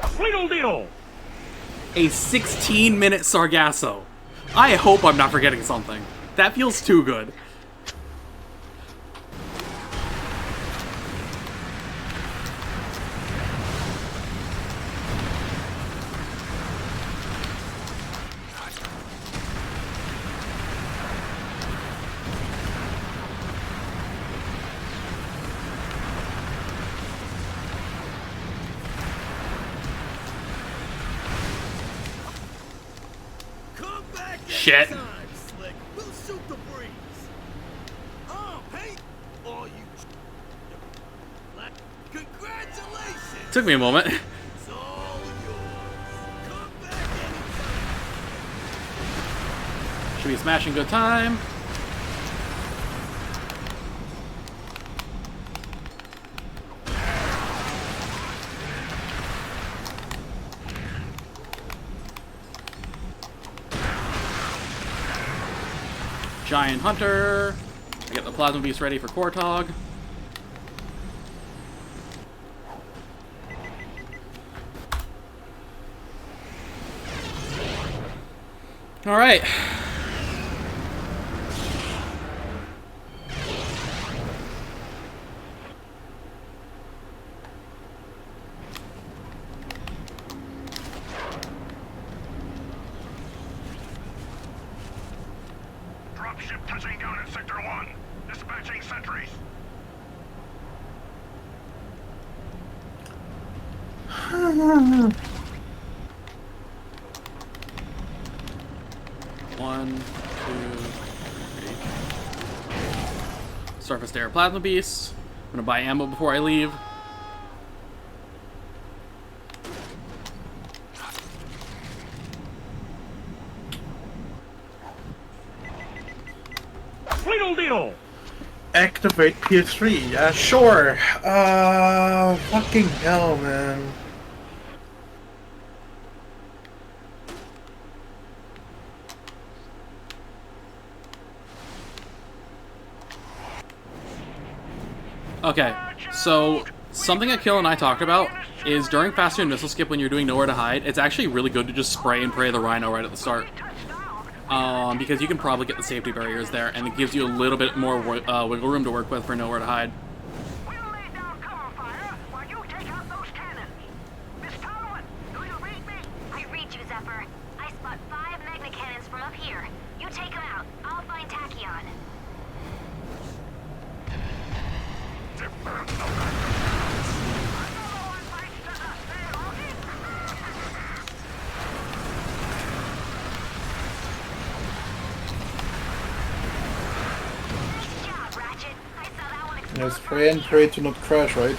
Tweedledee! A 16-minute Sargasso. I hope I'm not forgetting something. That feels too good. Shit. We'll shoot the breeze. Oh, hey! Oh, you... Congratulations! Took me a moment. It's all yours. Come back anytime. Should be a smashing good time. Giant Hunter. I get the Plasma Beast ready for Kortog. Alright. Dropship touching down in Sector 1. Dispatching sentries. One, two, three. Surface to air Plasma Beasts. I'm gonna buy ammo before I leave. Diddle! Activate PS3. Yeah, sure. Fucking hell, man. Okay, so something that Kill and I talked about is during Faster and Missile Skip when you're doing Nowhere to Hide, it's actually really good to just spray and pray the Rhino right at the start. Because you can probably get the safety barriers there, and it gives you a little bit more wiggle room to work with for Nowhere to Hide. We'll lay down cover fire while you take out those cannons. Miss Talwin, do you read me? I read you, Zephyr. I spot 5 Magna Cannons from up here. You take them out. I'll find Tachyon. Nice job, Ratchet. I saw that one explode. Yes, pray and pray to not crash, right?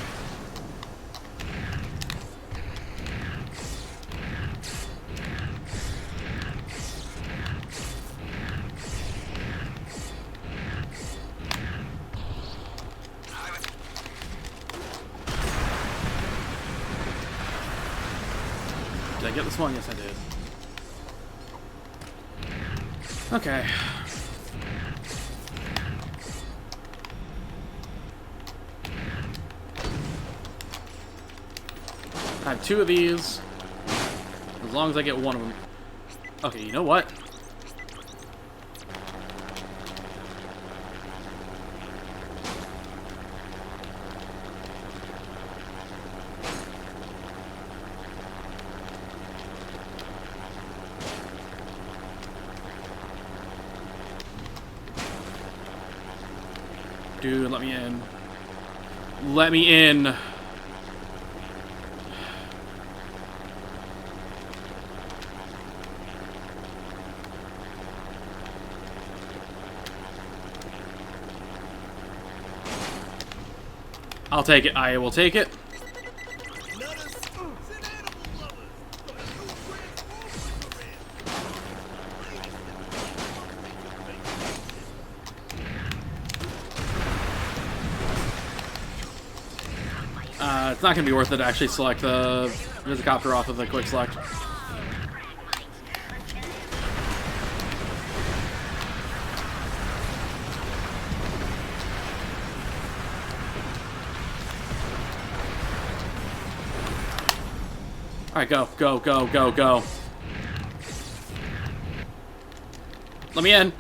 Did I get this one? Yes, I did. Okay. I have 2 of these. As long as I get one of them. Okay, you know what? Dude, let me in. Let me in. I'll take it. I will take it. It's not going to be worth it to actually select the Visicopter off of the quick select. Alright, go, go, go, go, go. Let me in.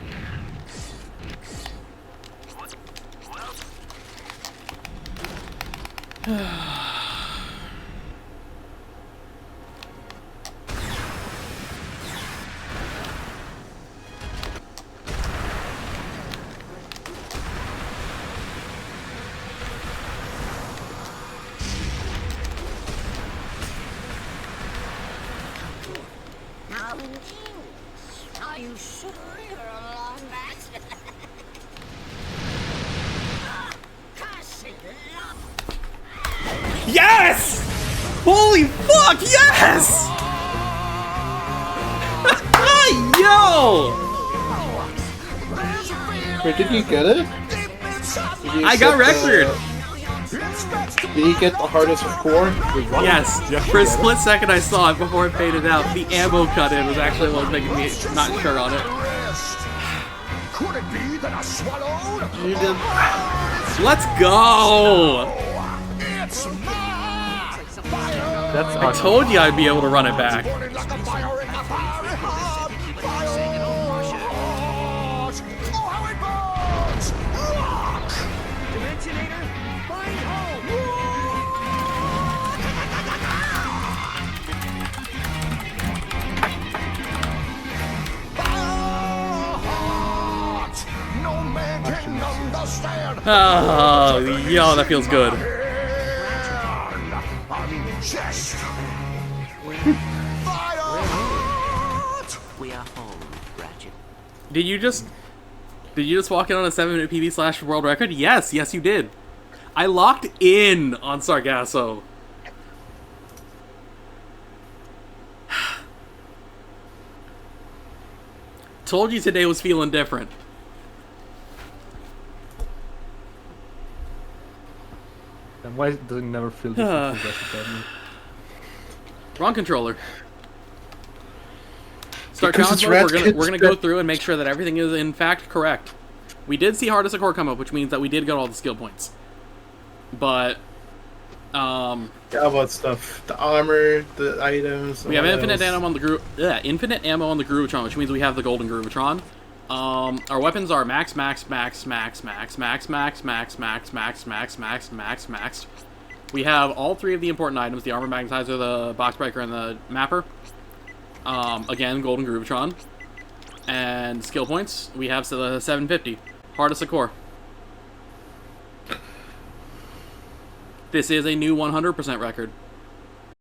Are you sure you're along that? Yes! Holy fuck, yes! Yo! Wait, did you get it? I got record! Did he get the hardest core? Yes. For a split second I saw it before it faded out. The ammo cut in was actually what was making me not sure on it. Could it be that I swallowed? You did. Let's go! It's my That's I told you I'd be able to run it back. burning like a fire in my fiery heart. Fire heart. Oh, how it burns! Rock! Dimensionator, find home! Heart. No man can understand. Oh, yo, that feels good. I'm just Fireheart. We are home, Ratchet. Did you just walk in on a 7-minute PB / world record? Yes, you did. I locked in on Sargasso. Told you today was feeling different. And why does it never feel different for Ratchet? Wrong controller. Start Because challenge it's mode. Ratchet. We're gonna go through and make sure that everything is in fact correct. We did see hardest core come up, which means that we did get all the skill points. But Yeah, about stuff. The armor, the items. we have what infinite else? ammo on the infinite ammo on the Groovitron, which means we have the golden Groovitron. Our weapons are max. We have all three of the important items: the armor magnetizer, the box breaker, and the mapper. Again, golden Groovitron. And skill points, we have the 750. Hardest of core. This is a new 100% record.